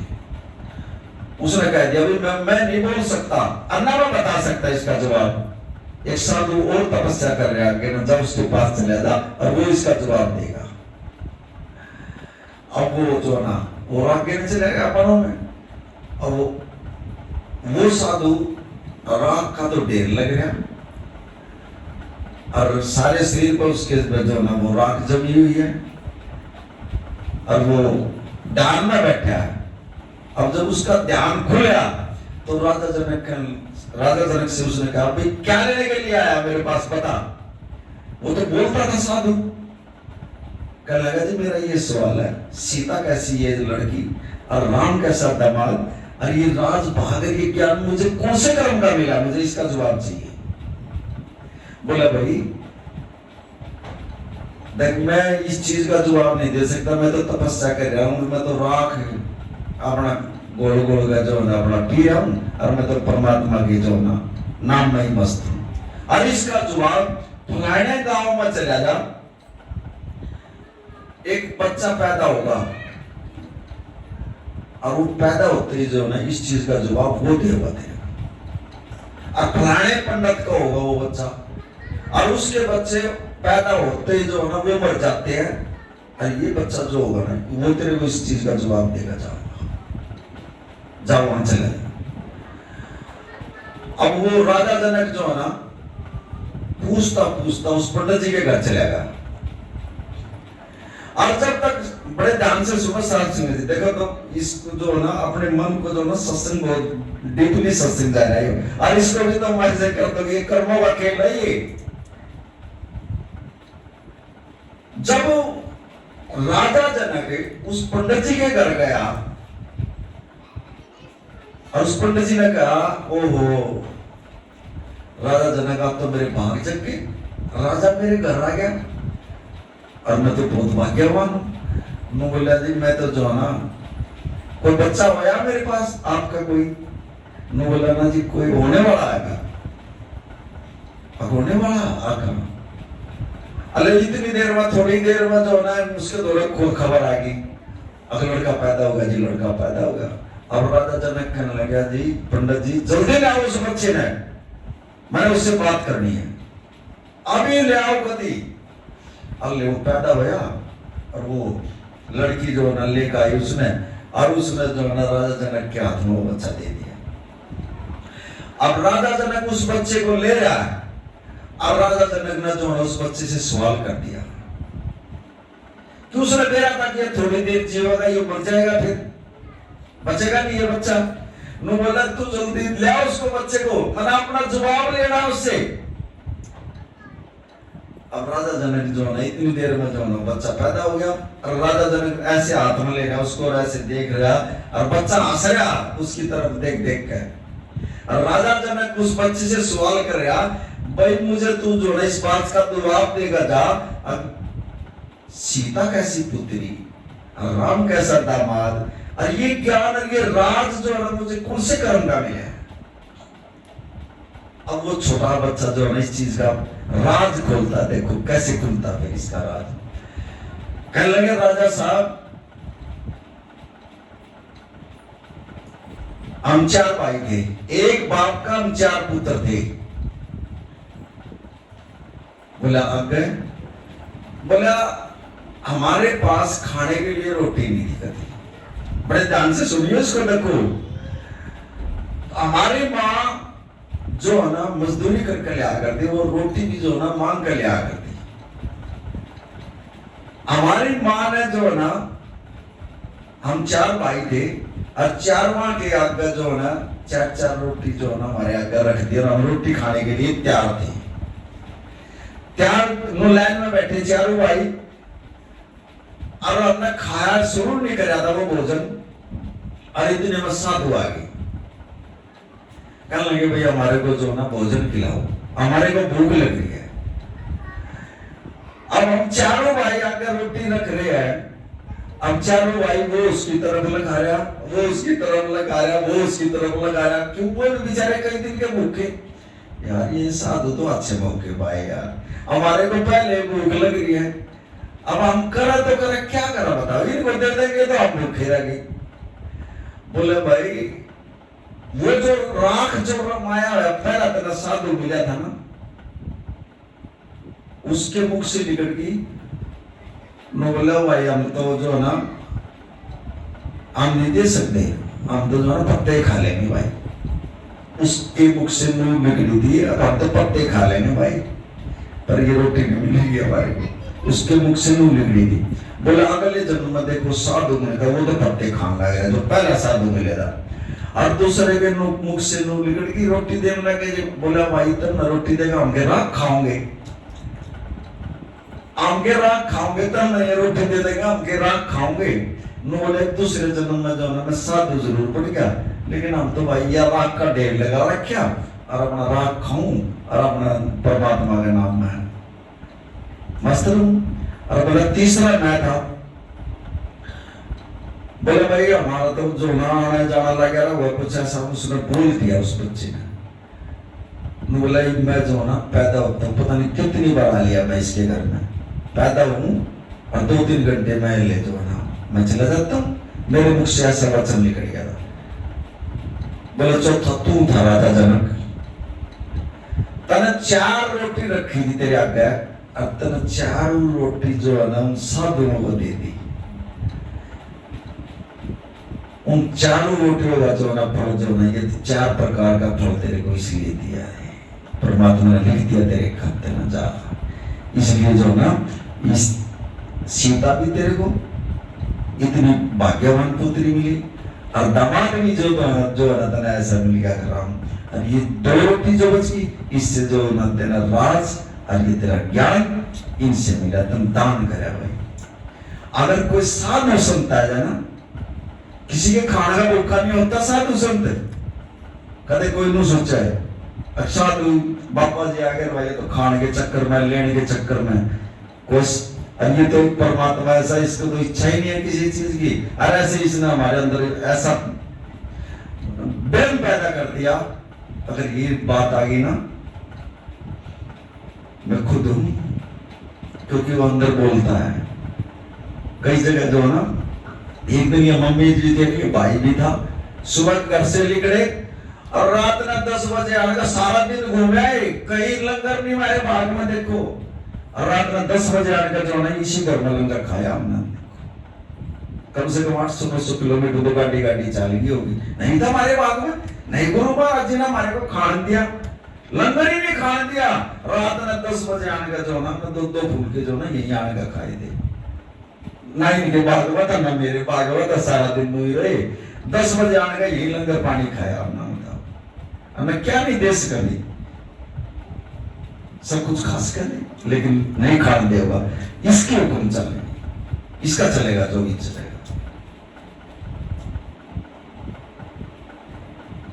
उसने कह दिया भाई मैं नहीं बोल सकता और ना मैं बता सकता इसका जवाब। एक साधु और तपस्या कर रहा है, जब उसके पास चले जा और वो इसका जवाब देगा। अब वो जो ना और आगे नहीं चलेगा अपनों में। अब वो साधु राख का तो ढेर लग रहा और सारे शरीर पर उसके जो ना वो राख जमी हुई है और वो ध्यान में बैठा है। अब जब उसका ध्यान खुला तो राजा जनक से उसने कहा भाई क्या लेने के लिए आया मेरे पास बता। वो तो बोलता था साधु। कहने लगा जी मेरा ये सवाल है, सीता कैसी ये लड़की और राम कैसा दामाद और ये राज भाग ये ज्ञान मुझे कौन से कर्म का मिला, मुझे इसका जवाब चाहिए। बोला भाई देख मैं इस चीज का जवाब नहीं दे सकता, मैं तो तपस्या कर रहा हूं, मैं तो राख अपना गोल गोल का जो ना अपना पी रहा हूं और मैं तो परमात्मा की जो ना नाम में ही मस्त हूं। और इसका जवाब फलाने गांव में चला जा, एक बच्चा पैदा होगा और वो पैदा होते ही जो ना इस चीज का जवाब वो देगा तेरे। और फलाने पंडित का होगा वो बच्चा और उसके बच्चे पैदा होते ही जो ना वो मर जाते हैं और ये बच्चा जो होगा ना वो तेरे को इस चीज का जवाब देगा। जाओ वहां चले। अब वो राजा जनक जो है ना पूछता पूछता उस पंडित जी के घर चला गया और जब तक बड़े ध्यान से सुबह साथ सुनी थी। देखो तो इसको जो ना अपने मन को जो ना सत्संग बहुत डीपली सत्संग जा रहा है और इसको भी तो मैं कर दो ये कर्मों का खेल है ये। जब राजा जनक उस पंडित जी के घर गया और उस पंडित जी ने कहा ओहो राजा जनक आप तो मेरे भाग जग गए, राजा मेरे घर आ गया और मैं तो बहुत भाग्यवान हूं। मैं बोला जी मैं तो जो ना कोई बच्चा होया मेरे पास आपका कोई। मैं बोला ना जी कोई होने वाला है, होने वाला आका। अरे इतनी देर में थोड़ी देर में जो ना उसके दौरे को खबर आ गई अगर लड़का पैदा होगा जी, लड़का पैदा होगा। अब राजा जनक कहने लगा जी पंडित जी जल्दी लाओ उस बच्चे ने, मैंने उससे बात करनी है, अभी ले आओ कदी। अब ले वो पैदा हुआ और वो लड़की जो न लेकर आई उसने, और उसने जो है ना राजा जनक के हाथ में वो बच्चा दे दिया। अब राजा जनक उस बच्चे को ले रहा है, अब राजा जनक ने जो है उस बच्चे से सवाल कर दिया कि उसने कहा था कि थोड़ी देर जीवेगा, ये मर जाएगा, फिर बचेगा नहीं ये बच्चा। नु बोला तू जल्दी ले आओ उसको बच्चे को, मैंने अपना जवाब लेना उससे। अब राजा जनक जो है इतनी देर में जो है बच्चा पैदा हो गया, और राजा जनक ऐसे हाथ में ले रहा उसको और ऐसे देख रहा, और बच्चा हंस रहा उसकी तरफ देख देख कर। और राजा जनक उस बच्चे से सवाल कर रहा, भाई मुझे तू जो है इस बात का जवाब देगा जा, अब सीता कैसी पुत्री और राम कैसा दामाद, और ये ज्ञान और ये राज जो है मुझे कौन से कर्म का मिला है। अब वो छोटा बच्चा जो है इस चीज का राज खोलता, देखो कैसे खुलता फिर इसका राज। कहने लगे राजा साहब हम 4 भाई थे, एक बाप का हम 4 पुत्र थे। बोला अब गए, बोला हमारे पास खाने के लिए रोटी नहीं थी कभी। बड़े ध्यान से सुनिए इसको, देखो हमारी माँ जो है ना मजदूरी करके लिया करती, वो रोटी भी जो है ना मांग कर लिया करती। हमारी माँ ने जो है ना, हम 4 भाई थे और 4 माँ के आगे जो है ना 4-4 रोटी जो है ना हमारे आगे रख दी, और हम रोटी खाने के लिए तैयार थे। लाइन में बैठे 4 भाई, और हमने खाया शुरू नहीं कराया था वो भोजन, और इतने में साधु आ गए। कहने लगे भाई हमारे को जो ना भोजन खिलाओ, हमारे को भूख लग रही है। अब हम 4 भाई आकर रोटी रख रहे हैं, अब 4 भाई वो उसकी तरफ लगा रहा, वो उसकी तरफ लगा रहा, वो उसकी तरफ लगा रहा। क्यों? वो बेचारे कई दिन के भूखे। यार ये साधु तो अच्छे भूखे भाई यार, हमारे को पहले भूख लग रही है, अब हम करा तो करे, क्या करा बताओ, इनको दे देंगे तो हम भूखे रहेंगे। बोले भाई वो जो राख जो माया है पहला तेरा साधु मिला था ना, उसके मुख से निकल गई। बोला भाई हम तो जो ना हम नहीं दे सकते, हम तो जो ना पत्ते खा लेंगे भाई। उसके मुख से मुंह निकली थी, अब हम तो पत्ते खा लेंगे भाई, पर ये रोटी नहीं मिलेगी हमारे को। उसके मुख से मुंह निकली थी। बोला अगले जन्म में देखो साधु मिलेगा, वो तो पत्ते खाने लगा जो पहला साधु मिलेगा। और दूसरे के मुख से मुंह निकल की रोटी देने लगे। बोला भाई तब ना रोटी देगा, हम के राख खाओगे, हम के राख खाओगे तब ना ये रोटी दे देगा, हम के राख खाओगे। बोले दूसरे जन्म में जो ना मैं साधु जरूर पड़ गया, लेकिन हम तो भाई यह राख का ढेर लगा रखा, और अपना राख खाऊं और अपना परमात्मा के नाम में मस्त रहूं। और बोला तीसरा मैं था, बोले भाई हमारा तो जो ना आने जाना लगा वो कुछ ऐसा उसने बोल दिया उस बच्चे ने। बोला मैं जो ना पैदा होता हूँ, पता नहीं कितनी बार आ लिया मैं इसके घर में पैदा हूँ, और 2-3 घंटे में ले जो ना मैं चला जाता हूँ, मेरे मुख से ऐसा वचन निकल गया था। बोले चौथा तू था राजा जनक, तने 4 रोटी रखी थी तेरे आगे, अब तने 4 रोटी जो है ना उन साधुओं को दे दी। उन 4 रोटियों का जो ना फल जो ना, ये 4 प्रकार का फल तेरे को इसलिए दिया है, परमात्मा ने लिख दिया तेरे खाते में जा। इसलिए जो ना इस सीता भी तेरे को इतनी भाग्यवान पुत्री मिली, और दामाद भी जो है ना ऐसा मिल गया राम। और ये 2 रोटी जो बची, इससे जो ना तेरा राज और ये तेरा ज्ञान इनसे मिला, तुम दान करे भाई। अगर कोई साधु संत आ जाए ना, किसी के खाने का भूखा नहीं होता साधु संत, कदे कोई नहीं सोचा है अच्छा तू बाबा जी आ गए भाई तो खाने के चक्कर में लेने के चक्कर में कुछ, ये तो परमात्मा ऐसा, इसको तो इच्छा ही नहीं है किसी चीज की, और ऐसे इसने हमारे अंदर ऐसा बेम पैदा कर दिया। अगर ये बात आ गई ना, मैं खुद हूं, क्योंकि वो अंदर बोलता है। कई जगह जो ना, एक दिन ये मम्मी जी के भाई भी था, सुबह घर से निकले और रात ना 10 बजे आएगा, सारा दिन घूमे कहीं लंगर नहीं मारे भाग में देखो, और रात ना 10 बजे आकर जो है इसी घर में लंगर खाया हमने। कम से कम 800-900 किलोमीटर तो गाड़ी चलेगी होगी, नहीं था हमारे बाग में, नहीं गुरु महाराज जी ने हमारे को खान दिया, लंगर ही नहीं खान दिया। रात ना 10 बजे आने का जो ना दो फूल के जो ना यही आने का खाए दे, ना इनके भागवत ना मेरे भागवत सारा दिन नहीं रहे, 10 बजे आने का यही लंगर पानी खाया हमने। हमें क्या नहीं देश करी, सब कुछ खास कर लेकिन नहीं खान देगा, इसके हुक्म चले, इसका चलेगा जो भी चलेगा।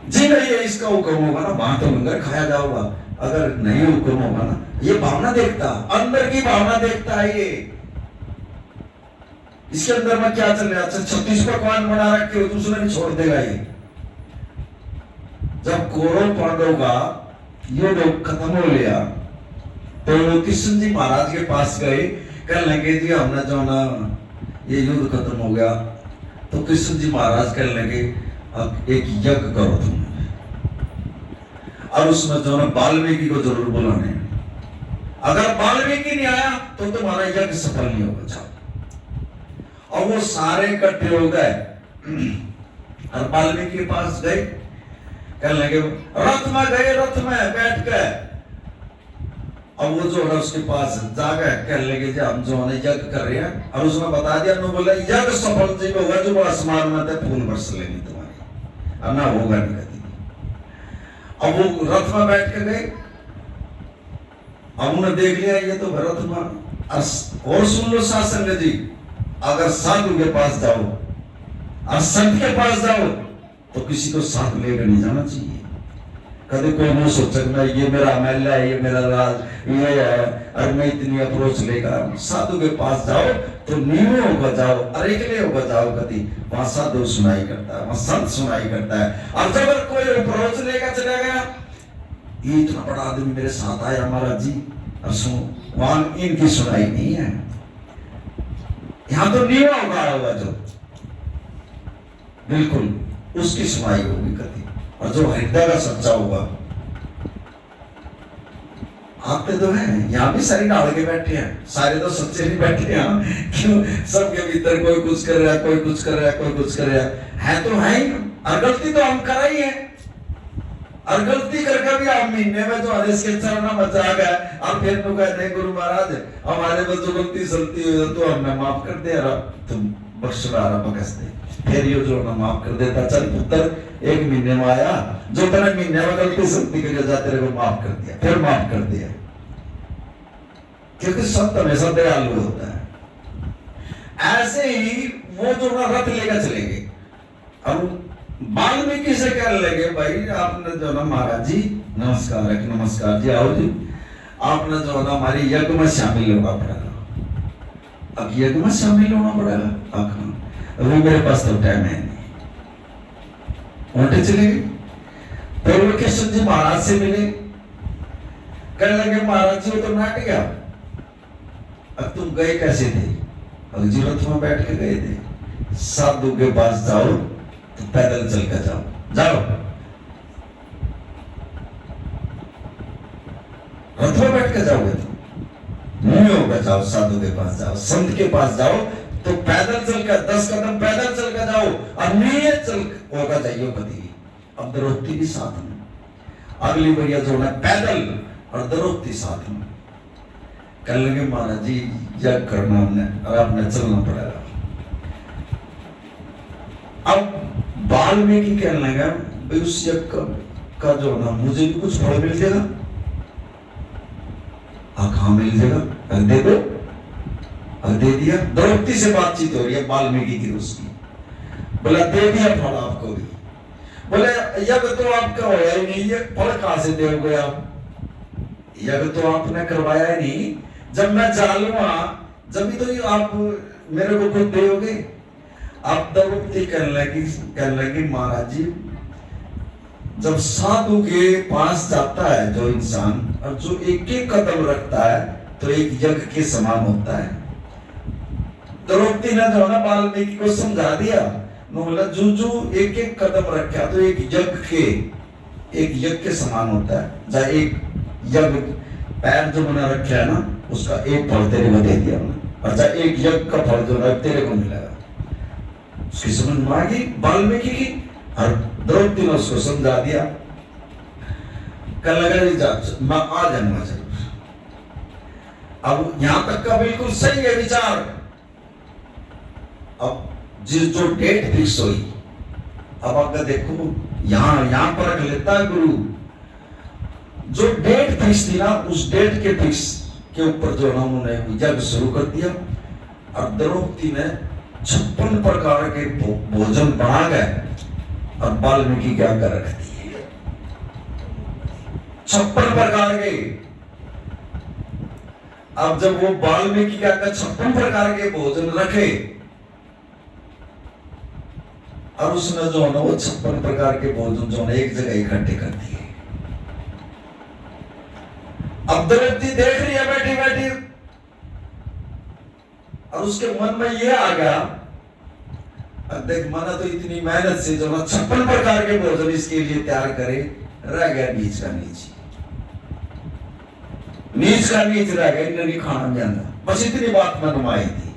जी नहीं है इसका हुक्म होगा ना, वहां तो लंगर खाया जाओगा। अगर नहीं हुक्म होगा ना, ये भावना देखता, अंदर की भावना देखता है ये, इसके अंदर में क्या चल रहा है। अच्छा 36 पकवान बना रखे हो, दूसरा नहीं छोड़ देगा ये। जब कौरव पांडव का युद्ध खत्म हो गया तो कृष्ण जी महाराज के पास गए, कहने लगे जी हमने जो ना ये युद्ध खत्म हो गया, तो कृष्ण जी महाराज कहने लगे अब एक यज्ञ करो तुम, और उसमें जो ना वाल्मीकि को जरूर बुलाने, अगर वाल्मीकि नहीं आया तो तुम्हारा यज्ञ सफल नहीं होगा। और वो सारे इकट्ठे हो गए और वाल्मीकि के पास गए, कहने लगे रथ में गए, रथ में बैठ गए, और वो जो है उसके पास जा गए, कहने लगे जी हम जो है यज्ञ कर रहे हैं, और उसने बता दिया, बोला यज्ञ सफल जी होगा जो आसमान में थे फूल बरस लेंगे तुम्हारी, अब ना होगा नहीं कभी। अब वो रथ में बैठ के गए, अब उन्हें देख लिया ये तो रथ में, और सुन लो शासन जी, अगर साधु के पास जाओ और संत के पास जाओ तो किसी को साथ लेकर नहीं जाना चाहिए। कभी कोई नहीं सोचना ये मेरा महल है, ये मेरा राज ये है, और मैं इतनी अप्रोच लेकर साधु के पास जाओ तो नीमो होकर जाओ, अकेले होकर जाओ, कभी वहां साधु सुनाई करता है, वहां संत सुनाई करता है। और जब कोई अप्रोच लेकर चला गया, ये इतना बड़ा आदमी मेरे साथ आया महाराज जी, और सुनो वहां इनकी सुनाई नहीं है, यहां तो नीवा होगा जो बिल्कुल उसकी सुनाई होगी कभी, और जो हृदय का सच्चा होगा। आपके तो है यहाँ भी सारी डाल के बैठे हैं, सारे तो सच्चे नहीं बैठे हैं, क्यों सबके भीतर कोई कुछ कर रहा है, कोई कुछ कर रहा है, कोई कुछ कर रहा है तो है ही, और गलती तो हम कर ही है, और गलती करके भी आप महीने में जो आदेश के चरणा बचा गया, और फिर तो कहते हैं गुरु महाराज हमारे में जो गलती सलती हुई तो हमने माफ कर दिया, तुम बख्शवा बकस दे, फिर ये जो ना माफ कर देता, चल पुत्र 1 महीने में आया, जो तेरे महीने में गलती सलती करके जा तेरे को माफ कर दिया, फिर माफ कर दिया, क्योंकि संत हमेशा दयालु होता है। ऐसे ही वो जो ना रथ लेकर चलेंगे, अब वाल्मीकि से कहने लगे भाई आपने जो ना महाराज जी नमस्कार है, नमस्कार जी आओ जी, आपने जो ना हमारी यज्ञ में शामिल होना पड़ेगा। अब यज्ञ में शामिल होना पड़ेगा, अभी मेरे पास तो टाइम है नहीं, उल्टे चले गए। फिर कृष्ण जी महाराज से मिले, कहने लगे महाराज जी वो तो नाट गया, अब तुम गए कैसे थे? अब जी रथ में बैठ के गए थे, साधु के पास जाओ तो पैदल चल कर जाओ, जाओ रथ में बैठ कर जाओगे तो नहीं होगा, जाओ साधु के पास जाओ, संत के पास जाओ तो पैदल चलकर 10 कदम पैदल चल कर जाओ, और नियत चल होगा जाइयो कभी। अब द्रौपदी भी साथ में, अगली बढ़िया जो है पैदल और द्रौपदी साथ में, कहने लगे महाराज जी यज्ञ करना हमने और आपने चलना पड़ेगा। अब वाल्मीकि कहने लगा भाई उस यज्ञ का जो ना मुझे भी कुछ फल मिल जाएगा, कहाँ मिल जाएगा, दे दो, दे दिया। द्रौपदी से बातचीत हो रही है वाल्मीकि की, उसकी बोला दे दिया फल आपको भी, बोले यज्ञ तो आपका होया ही नहीं, ये फल कहां से दोगे आप, यज्ञ तो आपने करवाया ही नहीं, जब मैं जालूंगा जब तो आप मेरे को खुद दोगे। आप द्रौपदी कहने लगी महाराज जी जब साधु के पास जाता है जो इंसान, और जो एक एक कदम रखता है तो एक यज्ञ के समान होता है। द्रौपदी ने जो ना वाल्मीकि को समझा दिया, बोला जू एक एक कदम रखा तो एक यज्ञ के एक यज्ञ के समान होता है। जहाँ एक यज्ञ पैर जो बना रखे है ना, उसका एक फल तेरे को दे दिया ना, और जहाँ एक यज्ञ का फल जो है तेरे को मिलेगा। उसकी समझ में आ गई वाल्मीकि की, और द्रौपदी ने उसको समझा दिया। कल लगा मैं आ जाऊंगा जरूर। अब यहां तक का बिल्कुल सही है विचार। अब जिस जो डेट फिक्स हुई, अब अगर देखो यहां पर रख लेता है गुरु, जो डेट फिक्स थी ना, उस डेट के फिक्स के ऊपर जो ना उन्होंने यज्ञ शुरू कर दिया। और द्रौपदी ने 56 प्रकार के भोजन बना गए और वाल्मीकि क्या कर रख दिए 56 प्रकार के। अब जब वो वाल्मीकि क्या कर 56 प्रकार के भोजन रखे, और उसने जो है ना वो 56 प्रकार के भोजन जो है एक जगह इकट्ठे कर दिए। अब द्रौपदी देख रही है बैठी बैठी, और उसके मन में ये आ गया, अब देख माना तो इतनी मेहनत से जो ना 56 प्रकार के भोजन इसके लिए तैयार करे, रह गया नीच का नीच, नीच का नीच रह गया, इन्हें नहीं खाना जानता। बस इतनी बात मन में आई थी,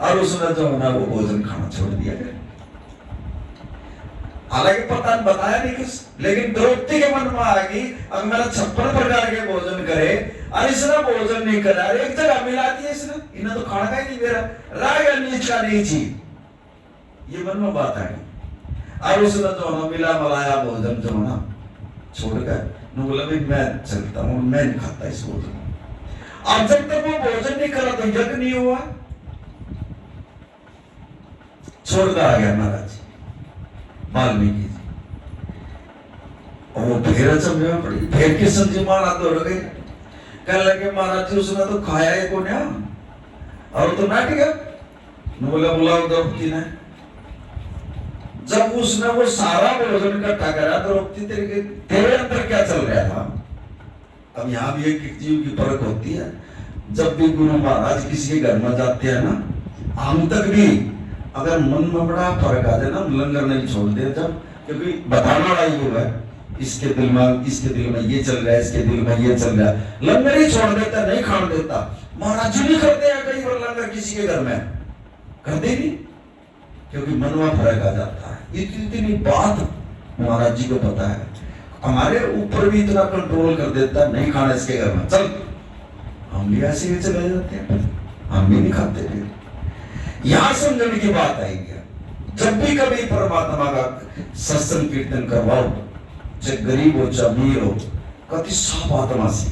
और उसने जो है ना वो भोजन खाना छोड़ दिया गया। हालांकि पता नहीं बताया नहीं कुछ, लेकिन द्रौपदी के मन में आ गई अब मेरा 56 प्रकार के भोजन करे, और इसने भोजन नहीं करा, एक जगह मिला दिया इसने, इन्हें तो खाना का ही नहीं मेरा, रह गया नीच का नीच ही। ये मन में बात आ गई, और उसने जो ना मिला मलाया भोजन जो ना छोड़ कर बोला भाई मैं चलता हूँ, मैं नहीं खाता इस भोजन। अब जब तक वो भोजन नहीं करा तो यज्ञ नहीं हुआ, छोड़कर आ गया महाराज वाल्मीकि जी। और वो फिर अचंभे में पड़ी, फिर के संजी महाराज दौड़ गए, कहने लगे महाराज जी उसने तो खाया है को ना, और तो नाट गया। बोला बुलाओ द्रौपदी ने। जब उसने वो सारा भोजन इकट्ठा करा, द्रौपदी तेरे अंदर क्या चल रहा था। अब यहाँ भी एक जीव की फर्क होती है। जब भी गुरु महाराज किसी के घर में जाते हैं ना, हम तक भी अगर मन में बड़ा फर्क आ जाए ना, लंगर नहीं छोड़ दे, जब क्योंकि बताना वाला ही हुआ है, इसके दिल में ये चल रहा है, इसके दिल में ये चल रहा है, लंगर ही छोड़ देता, नहीं खान देता। महाराज जी नहीं करते हैं कई बार लंगर किसी के घर में, करते नहीं, क्योंकि मन में फर्क आ जाता है। इतनी बात महाराज जी को पता है, हमारे ऊपर भी इतना कंट्रोल कर देता है, नहीं खाना इसके घर में, चल हम भी ऐसे ही चले जाते हैं, हम भी नहीं खाते थे। यहां समझने की बात आएगी, जब भी कभी परमात्मा का सत्संग कीर्तन करवाओ, चाहे गरीब हो चाहे अमीर हो, कति साफ आत्मा से,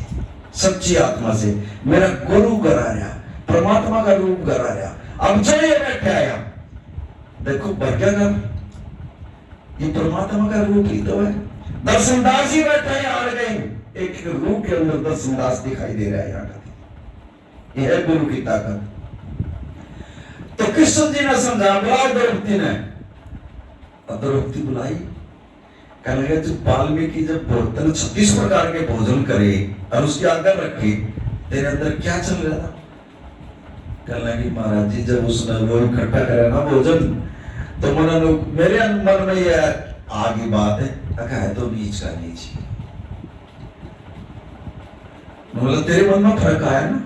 सच्ची आत्मा से, मेरा गुरु करा रहा, परमात्मा का रूप करा रहा। अब जो ये बैठे आया देखो बर्गर, ये परमात्मा का रूप ही तो है। दर्शनदास ही बैठा है आ गए, एक रूप के अंदर दर्शनदास दिखाई दे रहा है यहाँ, ये है गुरु की ताकत। तो कृष्ण जी ने समझा, बुलाओ द्रौपदी ने, द्रौपदी बुलाई। कहने लगे जब वाल्मीकि जब 36 प्रकार के भोजन करे और उसकी आज्ञा रखी, तेरे अंदर क्या चल रहा था। कहने लगी महाराज जी जब उसने वो इकट्ठा करा ना भोजन, तो मेरे मन में ये आगे बात है तो नीच का नीच। बोला तेरे मन में फर्क आया ना,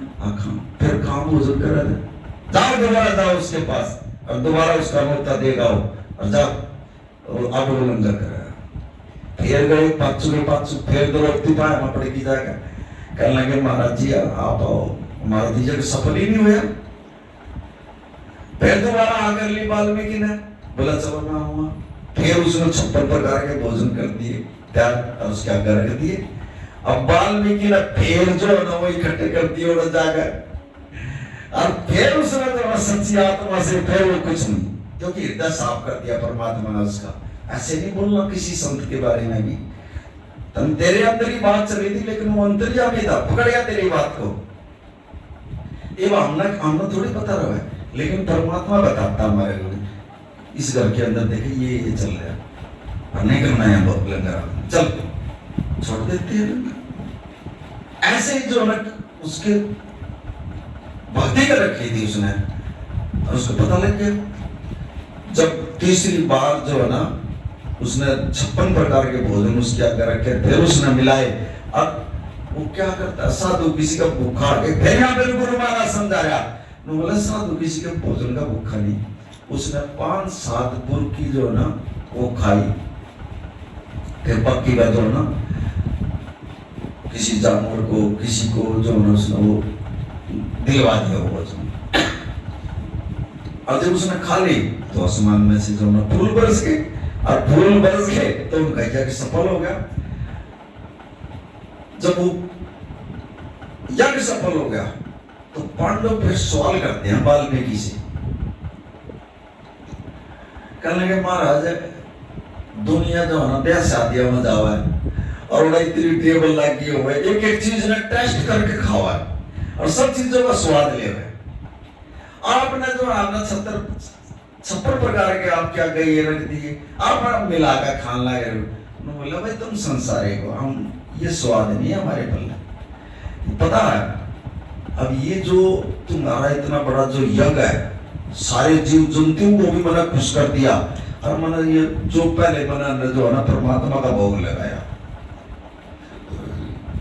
फिर काम भोजन करा दे, जाओ दोबारा जाओ उसके पास और दोबारा उसका मुक्ता देगा और जाओ अब वो लंगर करा। फिर गए पाचू फिर द्रौपदी पाया पड़ेगी जाएगा। कहने लगे महाराज जी आप आओ, हमारा तीजा सफल ही नहीं हुआ। फिर दोबारा आकर ली वाल्मीकि ने, बोला चलो मैं आऊंगा। फिर उसने 56 प्रकार के भोजन कर दिए त्याग और उसके आज्ञा रख दिए। अब वाल्मीकि ने फिर जो है ना वो इकट्ठे कर दिए और जाकर, और फिर उसने तो सच्ची आत्मा से फिर वो कुछ नहीं, क्योंकि हृदय साफ कर दिया परमात्मा ने उसका। ऐसे नहीं बोलना किसी संत के बारे में भी, तुम तेरे अंदर ही बात चल रही थी लेकिन वो अंतर्यामी था, पकड़ गया तेरी बात को। ये हमने थोड़ी पता रहा है, लेकिन परमात्मा बताता हमारे को, इस घर के अंदर देखे ये चल रहा है और नहीं करना है बहुत लंगर, चल छोड़ देते हैं। ऐसे ही जो है उसके भक्ति कर रखी थी उसने, और उसको पता लग गया। जब तीसरी बार जो है ना उसने 56 प्रकार के भोजन उसके आगे रखे, फिर उसने मिलाए। अब वो क्या करता है, साधु किसी का भूखा के फिर यहाँ पे गुरु महाराज समझा रहा, बोला साधु किसी के भोजन का भूखा नहीं। उसने 5-7 पुर की जो ना वो खाई, फिर पक्की का जो ना किसी जानवर को, किसी को जो ना उसने वो दिलवा दिया वो भोजन। और जब उसने खा ली तो आसमान में से जो ना फूल बरस गए, और फूल बरस गए तो उनका यज्ञ सफल हो गया। जब वो यज्ञ सफल हो गया तो पांडव फिर सवाल करते हैं वाल्मीकि से, कहने लगे महाराज दुनिया जो है ना ब्याह शादियों में जावा है और इतनी टेबल लगी हुई है, एक एक चीज ने टेस्ट करके खावा है और सब चीजों का स्वाद ले रहे। आपने जो आपने 56 प्रकार के आप क्या गई रख दिए, आप मिला कर खान लगे। बोला भाई तुम संसारी को, हम ये स्वाद नहीं है हमारे पल्ले, पता है। अब ये जो तुम्हारा इतना बड़ा जो यज्ञ है, सारे जीव जंतुओं को भी मैंने खुश कर दिया, और मैंने ये जो पहले मैंने जो है ना परमात्मा का भोग लगाया,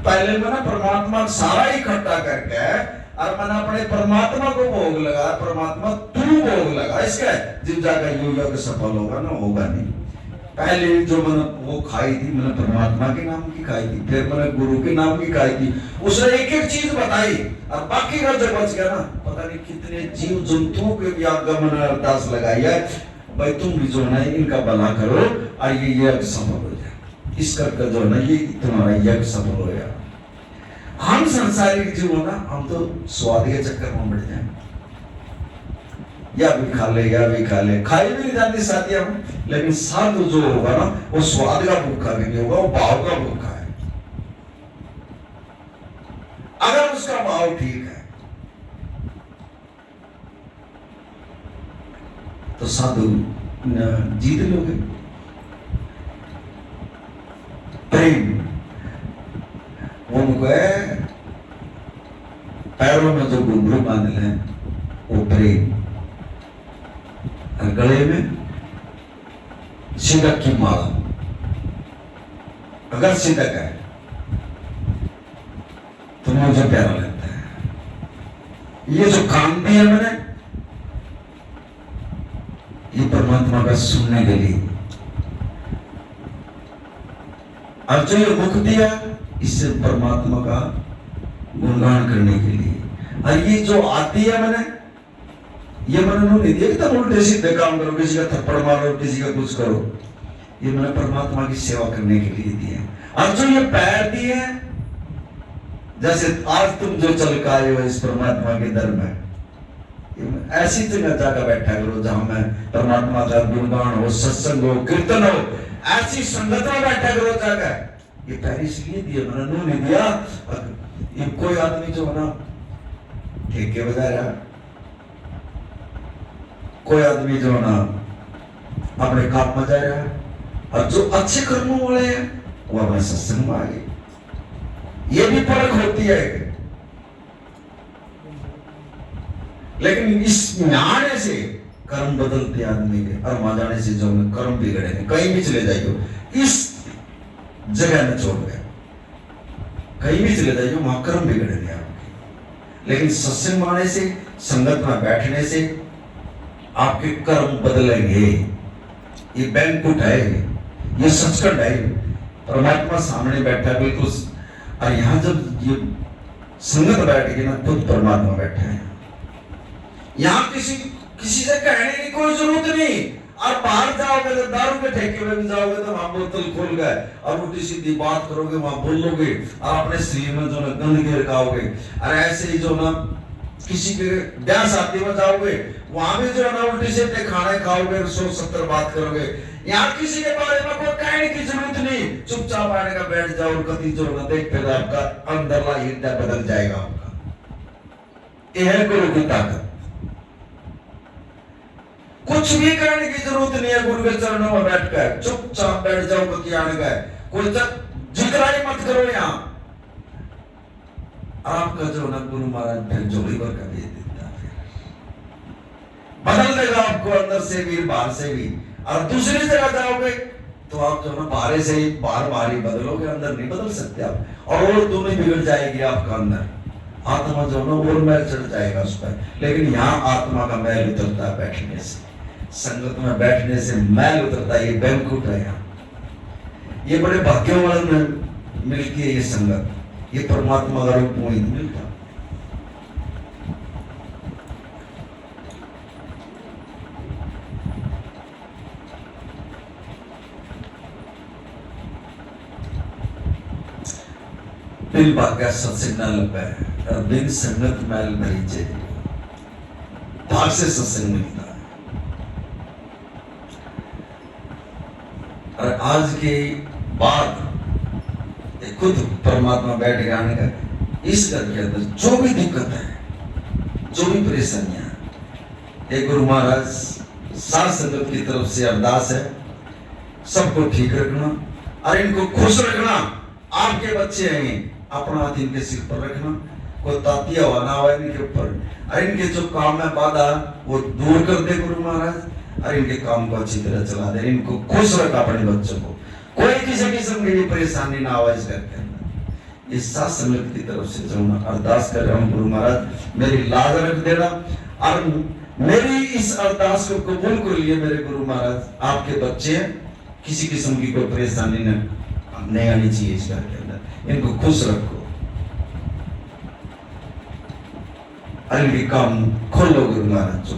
पहले मैंने परमात्मा सारा इकट्ठा करके और मैंने अपने परमात्मा को भोग लगा, परमात्मा तू भोग लगा, इसका जिस जगह यज्ञ सफल होगा ना, होगा नहीं। पहले जो मैंने वो खाई थी, मैंने परमात्मा के नाम की खाई थी, फिर मैंने गुरु के नाम की खाई थी, उसने एक एक चीज बताई, और बाकी का जो बच गया ना, पता नहीं कितने जीव जंतुओं के भी आगे मैंने अरदास लगाई है, भाई तुम भी जो है इनका भला करो और ये यज्ञ सफल हो जाए, इस करके जो है ना ये तुम्हारा यज्ञ सफल हो गया। हम संसारिक जीव हो ना, हम तो स्वाद के चक्कर में बढ़ जाए, या भी खा ले या भी खा ले, खाई भी नहीं जाती शादियां में, लेकिन साधु जो होगा ना वो स्वाद का भूखा भी नहीं होगा, वो भाव का भूखा है। अगर उसका भाव ठीक है तो साधु जीत लोगे। प्रेम वो है, पैरों में जो घुंघरू बांध ले वो प्रेम, और गले में सिंदक की माला, अगर सिंदक है तो मुझे प्यारा लगता है। ये जो काम दिया मैंने, ये परमात्मा का सुनने के लिए, और जो ये मुख दिया इससे परमात्मा का गुणगान करने के लिए, और ये जो आती है मैंने, ये मैंने नहीं दिया कि तुम उल्टे सीधे काम करो, किसी का थप्पड़ मारो, किसी का कुछ करो, ये मैंने परमात्मा की सेवा करने के लिए दिए। और जो ये पैर दिए, जैसे आज तुम जो चल के आए हो इस परमात्मा के दर में, ऐसी जगह जाकर बैठा करो जहां में परमात्मा का गुणगान हो, सत्संग हो, कीर्तन हो, ऐसी संगत में बैठा करो जाकर। ये पैर इसलिए दिए मैंने, नहीं दिया। ये कोई आदमी जो ना ठेके बजा रहा, कोई आदमी जो ना अपने काम में जा रहा है, और जो अच्छे कर्मों वाले हैं वो अपने सत्संग में आ गए। ये भी फर्क होती है, लेकिन इस आने से कर्म बदलते आदमी के, और वहां जाने से जो कर्म बिगड़ेंगे, कहीं भी चले जाइए, इस जगह में छोड़ गए, कहीं भी चले जाइए वहां कर्म बिगड़ेंगे आपके। लेकिन सत्संग में आने से, संगत में बैठने से आपके कर्म बदलेंगे। ये बैंकुट है, ये सचखंड है, परमात्मा सामने बैठा बिल्कुल। और यहां जब ये संगत बैठ गई ना, खुद परमात्मा बैठे हैं। यहां किसी से कहने की कोई जरूरत नहीं। और बाहर जाओगे तो दारू के ठेके में भी जाओगे तो वहां बोतल खोल गए और उल्टी सीधी बात करोगे, वहां बोलोगे, और अपने शरीर में जो ना गंदगी रखाओगे। और ऐसे ही जो ना किसी के ब्याह शादी में जाओगे, वहां भी जो है ना उल्टी सीधे खाने खाओगे, 170 बात करोगे। यहाँ किसी के बारे में कोई कहने की जरूरत नहीं, चुपचाप आने का बैठ जाओ, और कभी जो ना देख फिर आपका अंदरला हृदय बदल जाएगा आपका। यह है गुरु की ताकत। कुछ भी करने की जरूरत नहीं है, गुरु के चरणों में बैठकर चुपचाप बैठ जाओ, कभी आने का कोई जिक्र ही मत करो। यहाँ आपका जो ना गुरु महाराज फिर जोड़ी भर का भेज देता है, बदल देगा आपको अंदर से भी बाहर से भी। और दूसरी जगह जाओगे तो आप जो ना बाहर से ही बार ही बदलोगे, अंदर नहीं बदल सकते आप, और दोनों बिगड़ जाएगी आपका अंदर। आत्मा जो ना और मैल चढ़ जाएगा उस पर। लेकिन यहाँ आत्मा का मैल उतरता है बैठने से, संगत में बैठने से मैल उतरता है। ये बैंकुट है यहाँ, ये बड़े भाग्यों वाले मिलती है ये संगत, ये परमात्मा का रूप वही मिलता। बिन भाग्य सत्संग न लगे और बिन संगत मैल भरी चेरी। भाग से सत्संग मिलता है। और आज के बाद खुद परमात्मा बैठ गया आने का, इस घर के अंदर जो भी दिक्कत है, जो भी परेशानियां, एक गुरु महाराज सात संगत की तरफ से अरदास है, सबको ठीक रखना और इनको खुश रखना। आपके बच्चे हैं, अपना हाथ इनके सिर पर रखना, कोई तातिया हुआ ना हुआ इनके ऊपर, और इनके जो काम में बाधा वो दूर कर दे गुरु महाराज, और इनके काम को अच्छी तरह चला दे। इनको खुश रखा अपने बच्चों को, कोई किसी किस्म की परेशानी ना हो इस घर के अंदर। इस सात संगत की तरफ से जो मैं अरदास कर रहा हूँ, गुरु महाराज मेरी लाज रख देना, और मेरी इस अरदास को कबूल कर लिए मेरे गुरु महाराज। आपके बच्चे किसी किस्म की कोई परेशानी नहीं आनी चाहिए इस घर के अंदर, इनको खुश रखो। अरे काम खोलो गुरु महाराज, जो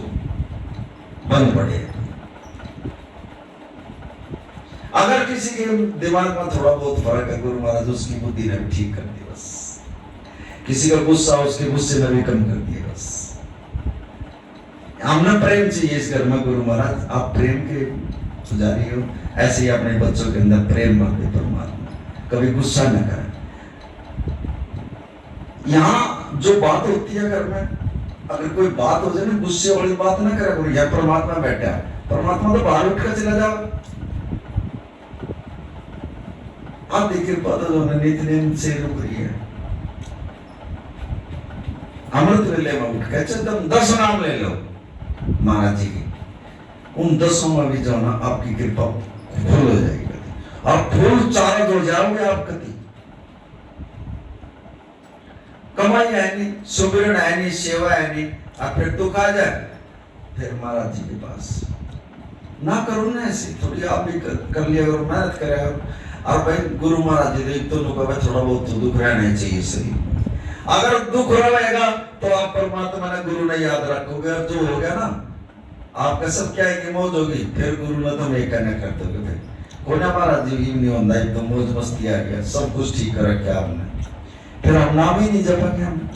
बंद पड़े। अगर किसी के दिमाग में थोड़ा बहुत फर्क है गुरु महाराज, उसकी बुद्धि ने भी ठीक कर दी बस। किसी का गुस्सा उसके गुस्से में भी कम कर दिया बस। हमने प्रेम चाहिए इस घर में गुरु महाराज, आप प्रेम के पुजारी हो, ऐसे ही अपने बच्चों के अंदर प्रेम भर दे परमात्मा, कभी गुस्सा न करें। यहाँ जो बात होती है घर में, अगर कोई बात हो जाए ना, गुस्से वाली बात ना करे। यह परमात्मा बैठा है, परमात्मा तो बाहर उठकर चला जाओ। आप देखिए बात जो नित्य से रुक रही है, अमृत वेले में उठ के तुम 10 नाम ले लो महाराज जी की, उन 10 में भी जो ना आपकी कृपा फूल हो जाएगी। आप फूल चारों हो जाओगे आप कति। कमाई है नहीं, सुमिरन है नहीं, सेवा है नहीं, आप फिर दुख आ जाए, फिर महाराज जी के पास ना करो ना ऐसे, थोड़ी आप भी कर लिया करो, मेहनत करे। और भाई गुरु महाराज जी देख तो लोग थोड़ा बहुत तो दुख रहना चाहिए शरीर। अगर दुख रहेगा तो आप परमात्मा ने गुरु ने याद रखोगे, और जो हो गया ना आपका सब क्या है कि मौज होगी, फिर गुरु ने तुम एक कहना कर दोगे। फिर कोई ना महाराज जी नहीं होता, एकदम मौज मस्ती आ गया, सब कुछ ठीक कर रखा आपने, फिर हम नाम ही नहीं जपेंगे। हम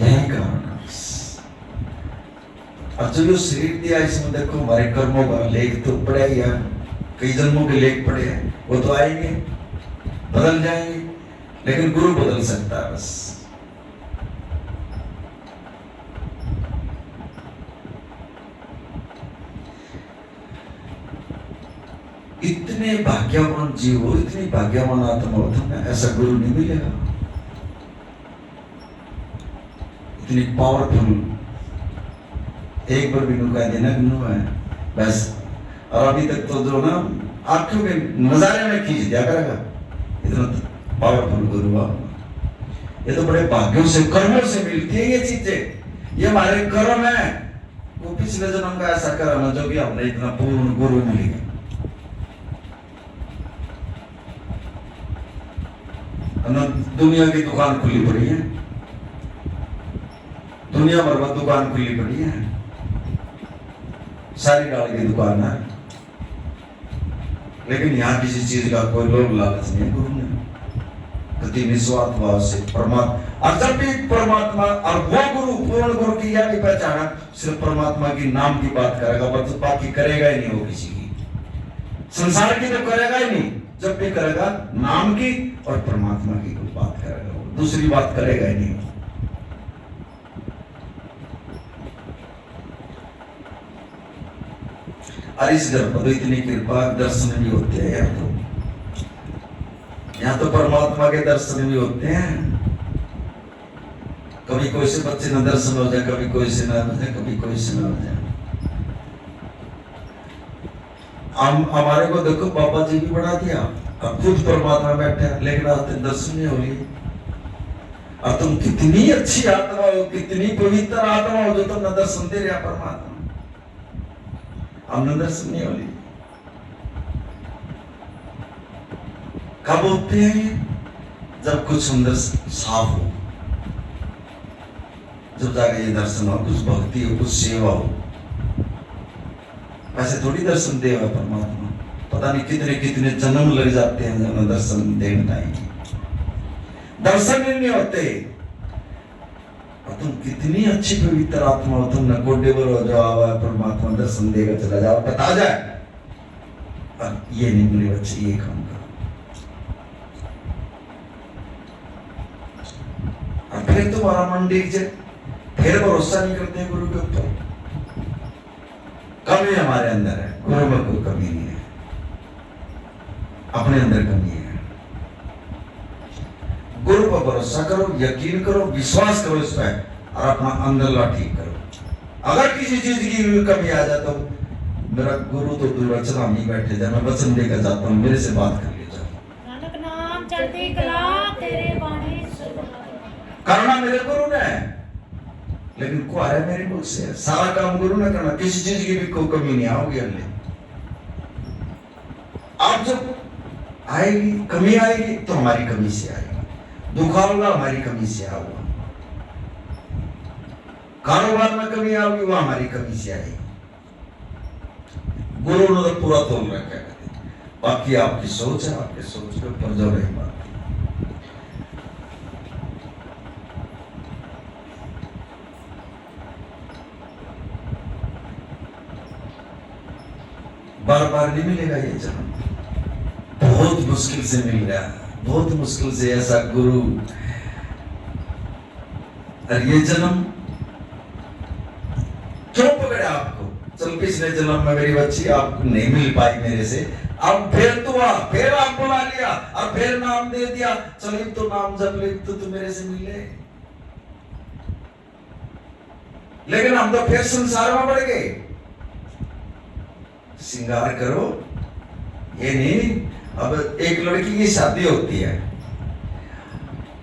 यही कारण है। और जो शरीर दिया इसमें देखो हमारे कर्मों का लेख तो पड़ा ही है, कई जन्मों के लेख पड़े हैं, वो तो आएंगे बदल जाएंगे, लेकिन गुरु बदल सकता है बस। इतने भाग्यवान जीव हो, इतनी भाग्यवान आत्मा हो, तुम्हें ऐसा गुरु नहीं मिलेगा, इतनी पावरफुल। एक बार भी नुका देना गुरु है बस। और अभी तक तो जो ना आंखों के नजारे में खींच दिया करेगा, इतना पावरफुल गुरु आप। ये तो बड़े भाग्यों से कर्मों से मिलती है ये चीजें, ये हमारे कर्म है। वो पिछले जन्म का ऐसा कर्म है जो कि हमने इतना पूर्ण गुरु मिल गया। दुनिया की दुकान खुली पड़ी है, दुनिया भर में दुकान खुली पड़ी है, सारी डाल की दुकान है, लेकिन यहाँ किसी चीज का कोई लोभ लालच नहीं। गुरु ने कति निस्वार्थ भाव से परमात्मा, और जब भी परमात्मा और वो गुरु पूर्ण गुरु की यह नहीं पहचाना, सिर्फ परमात्मा की नाम की बात करेगा, बस बाकी करेगा ही नहीं वो किसी की, संसार की तो करेगा ही नहीं। जब भी करेगा नाम की और परमात्मा की कोई बात करेगा, वो दूसरी बात करेगा ही नहीं। और इस घर पर तो इतनी कृपा, दर्शन भी होते हैं यहाँ तो परमात्मा के दर्शन भी होते हैं। कभी कोई से बच्चे न दर्शन हो जाए, कभी कोई से न हो जाए, कभी कोई से न हो जाए। हमारे को देखो बाबा जी भी बढ़ा दिया, अब खुद परमात्मा बैठे, लेकिन आज तक दर्शन नहीं हो रही। और तुम कितनी अच्छी आत्मा हो, कितनी पवित्र आत्मा हो, जो तुम न दर्शन दे रहे परमात्मा, अब न दर्शन नहीं हो रही। कब होते हैं? जब कुछ अंदर साफ हो, जब जाके ये दर्शन हो, कुछ भक्ति हो, कुछ सेवा हो। ऐसे थोड़ी दर्शन देगा परमात्मा, पता नहीं कितने कितने जन्म लग जाते हैं जब दर्शन देने आएंगे, दर्शन ही नहीं होते। और तुम कितनी अच्छी पवित्र आत्मा हो, तुम न कोडेवर हो, जो आवा परमात्मा दर्शन देगा चला जाओ, बता जाए और ये नहीं मिले बच्चे, ये काम करो। और फिर तुम्हारा मन डीग जाए, फिर भरोसा नहीं करते गुरु के ऊपर। कमी हमारे अंदर है, गुरु में कोई कमी नहीं है, अपने अंदर कमी है। गुरु पर भरोसा करो, यकीन करो, विश्वास करो इस पर, और अपना अंदर ला ठीक करो। अगर किसी चीज की कमी आ जाए तो मेरा गुरु तो दुर्वचन हम ही बैठे जाए, मैं वचन देकर जाता हूँ, मेरे से बात कर लीजिए। नानक नाम चढ़ती कला तेरे बाणी करना मेरे गुरु ने है, लेकिन कुआरे मेरे मुख से है। सारा काम गुरु ने करना, किसी चीज की भी कोई कमी नहीं आओगी। अल्ले आप जब आएगी, कमी आएगी तो हमारी कमी से आएगी, दुख होगा हमारी कमी से आऊंगा, कारोबार में कमी आओगी वो हमारी कमी से आएगी। गुरु ने तो पूरा तोल रखा है, बाकी आपकी सोच है, आपके सोच के ऊपर जो रही बात। बार बार नहीं मिलेगा ये जन्म, बहुत मुश्किल से मिल रहा है, बहुत मुश्किल से ऐसा गुरु। और ये जन्म क्यों पकड़े आपको? चल पिछले जन्म में मेरी बच्ची आप नहीं मिल पाई मेरे से, अब फिर तो फिर आप बुला लिया और फिर नाम दे दिया, चल तो नाम जब ले तो मेरे से मिले। लेकिन हम तो फिर संसार में बढ़ गए। श्रृंगार करो, ये नहीं। अब एक लड़की की शादी होती है,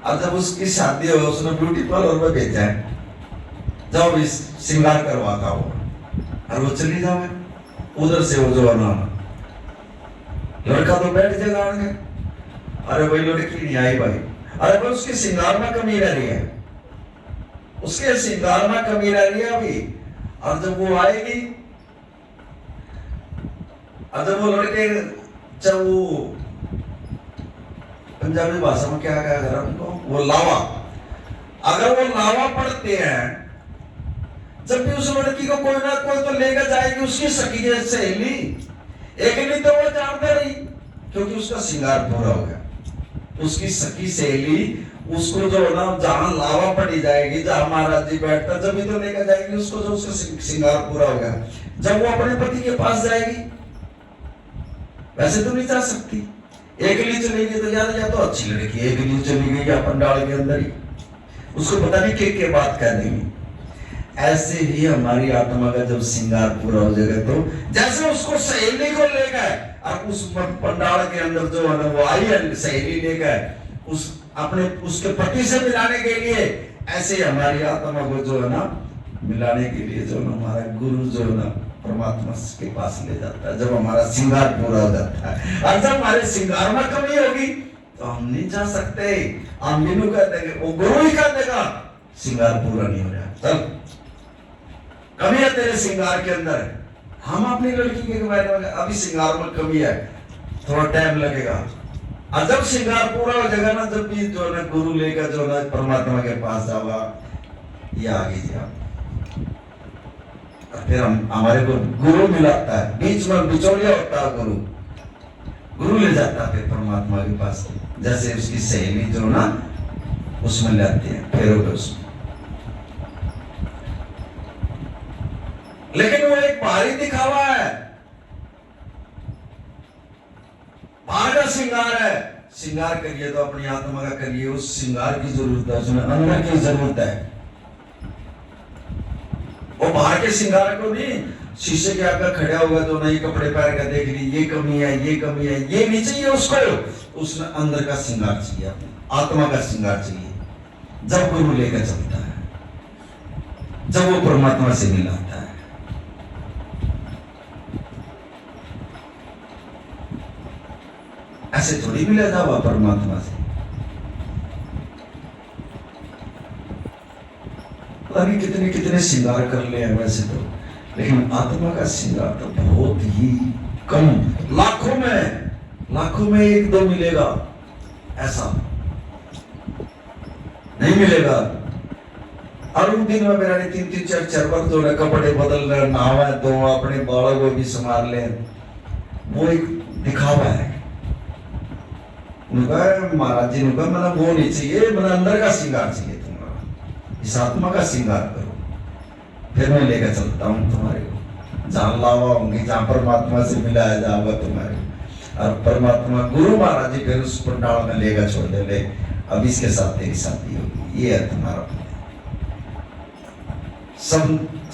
अब जब उसकी शादी हो, उसने ब्यूटी पार्लर में भेजा है, जब इस श्रृंगार करवाता हो और वो चली जाए, उधर से वो जो ना लड़का तो बैठ जाएगा आगे, अरे भाई लड़की नहीं आई भाई, अरे भाई उसके श्रृंगार में कमी रह रही है, उसके श्रृंगार में कमी रह रही है अभी। और जब वो आएगी, जब वो लड़के, जब वो पंजाबी भाषा में क्या कहा कर उनको, वो लावा, अगर वो लावा पढ़ते हैं, जब भी उस लड़की को कोई ना कोई तो लेकर जाएगी, उसकी सखी सहेली, एक नहीं तो वो जानता रही, क्योंकि उसका श्रृंगार पूरा हो गया। उसकी सखी सहेली उसको जो ना जहां लावा पड़ी जाएगी, जहां महाराज जी बैठता, जब भी तो लेकर जाएगी उसको, जो उसका श्रृंगार पूरा हो गया। जब वो अपने पति के पास जाएगी, वैसे तो नहीं जा सकती, एक लिए चलेगी तो या तो अच्छी लड़की, एक लिए चली गई या पंडाल के अंदर ही, उसको पता नहीं के बात कह देंगे। ऐसे ही हमारी आत्मा का जब श्रृंगार पूरा हो जाएगा, तो जैसे उसको सहेली को लेकर और उस पंडाल के अंदर जो है वो आई है सहेली लेकर उस अपने उसके पति से मिलाने के लिए, ऐसे हमारी आत्मा को जो है ना मिलाने के लिए जो हमारा गुरु जो है ना परमात्मा के पास ले जाता है, जब हमारा श्रृंगार पूरा हो जाता है। और जब हमारे श्रृंगार में कमी होगी तो हम नहीं जा सकते, हम बिनु कर देंगे, वो गुरु ही कर देगा, श्रृंगार पूरा नहीं हो रहा, चल कमी है तेरे श्रृंगार के अंदर, हम अपनी लड़की के बारे में अभी श्रृंगार में कमी है, थोड़ा टाइम लगेगा। और जब श्रृंगार पूरा हो जाएगा ना, जब भी जो है गुरु लेकर जो है परमात्मा के पास जाओगा, ये आगे जाओ, फिर हम हमारे को गुरु मिलाता है, बीच में बिचौलिया होता है गुरु, गुरु ले जाता है फिर परमात्मा के पास, जैसे उसकी सहेली जो ना उसमें ले आती है, फिर उसमें। लेकिन वो एक बाहरी दिखावा है, बाहर का श्रृंगार है। श्रृंगार करिए तो अपनी आत्मा का करिए, उस श्रृंगार की जरूरत है, उसमें अंदर की जरूरत है। वो बाहर के श्रृंगार को नहीं, शीशे के आगे खड़ा होगा तो नए कपड़े पहन कर देख ली, ये कमी है, ये कमी है, ये नहीं चाहिए उसको। उसने अंदर का श्रृंगार चाहिए, आत्मा का श्रृंगार चाहिए। जब गुरु लेकर चलता है, जब वो परमात्मा से मिलाता है। ऐसे थोड़ी मिला जावा परमात्मा से। अभी कितने कितने श्रृंगार कर ले हैं वैसे तो, लेकिन आत्मा का श्रृंगार तो बहुत ही कम, लाखों में एक दो मिलेगा, ऐसा नहीं मिलेगा। और उन दिन में मेरा 3-3 4-4 बार जो है कपड़े बदल रहे, नहावा तो अपने बालों को भी संभाल ले, वो एक दिखावा है। उनका महाराज जी ने कहा मैंने वो नहीं चाहिए, मैंने अंदर का श्रृंगार चाहिए तुम्हारा, इस आत्मा का श्रृंगार करो, फिर मैं लेकर चलता हूँ तुम्हारे को, जहां लावा होंगी, जहां परमात्मा से मिलाया जाएगा तुम्हारे। और परमात्मा गुरु महाराज जी फिर उस पंडाल में लेकर छोड़ दे, ले अब इसके साथ तेरी शादी होगी, ये है तुम्हारा।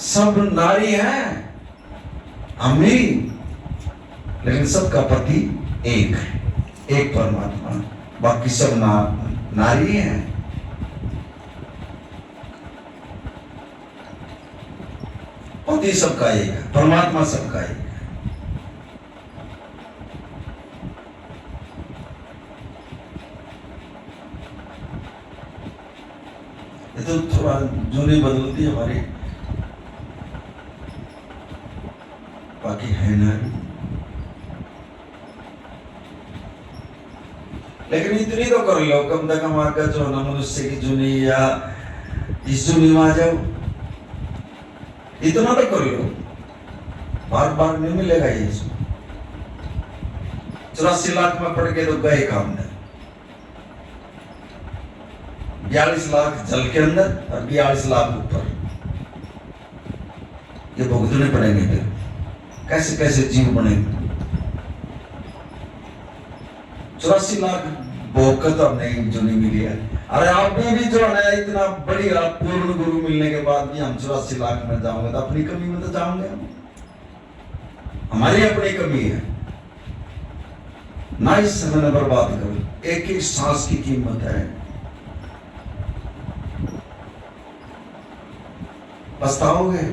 सब नारी हैं, अमीर, लेकिन सबका पति एक परमात्मा, बाकी सब नारी हैं। पति सबका एक है, परमात्मा सबका एक है। ये तो थोड़ा जूनी बदलती है हमारी, बाकी है नारी। लेकिन इतनी तो कर लो कम से कम, आकर जो ना मनुष्य की जुनी या इस जुनी में आ जाओ, इतना तो कर लो, बार नहीं मिलेगा ये। 84 लाख में पड़ के तो गए काम में, 42 लाख जल के अंदर और 42 लाख ऊपर, ये भुगतने पड़ेंगे। फिर कैसे कैसे जीव बनेंगे। 84 लाख भोग का तो अब नहीं जो नहीं मिली है। अरे आप भी जो है इतना बढ़िया पूर्ण गुरु मिलने के बाद भी हम 84 लाख में जाओगे तो अपनी कमी में तो जाओगे हम, हमारी अपनी कमी है ना। इस समय में बर्बाद करो, एक एक सांस की कीमत है, पछताओगे।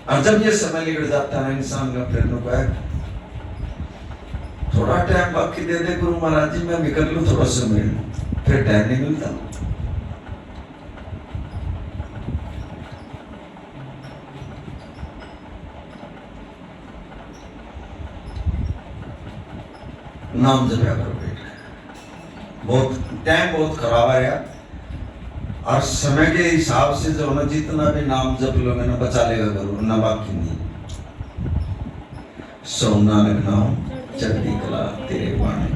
और जब ये समय निकल जाता है इंसान का, फिर थोड़ा टाइम बाकी दे दे गुरु महाराज जी, मैं निकल लूं थोड़ा समय, फिर टाइम नहीं मिलता। नाम जपया करो बेटा, बहुत टाइम बहुत खराब है यार। और समय के हिसाब से जो ना जितना भी नाम जप लोगे ना बचा लेगा गुरु, ना बाकी नहीं। सो नानक नाम चढ़ती कला तेरे वाणी।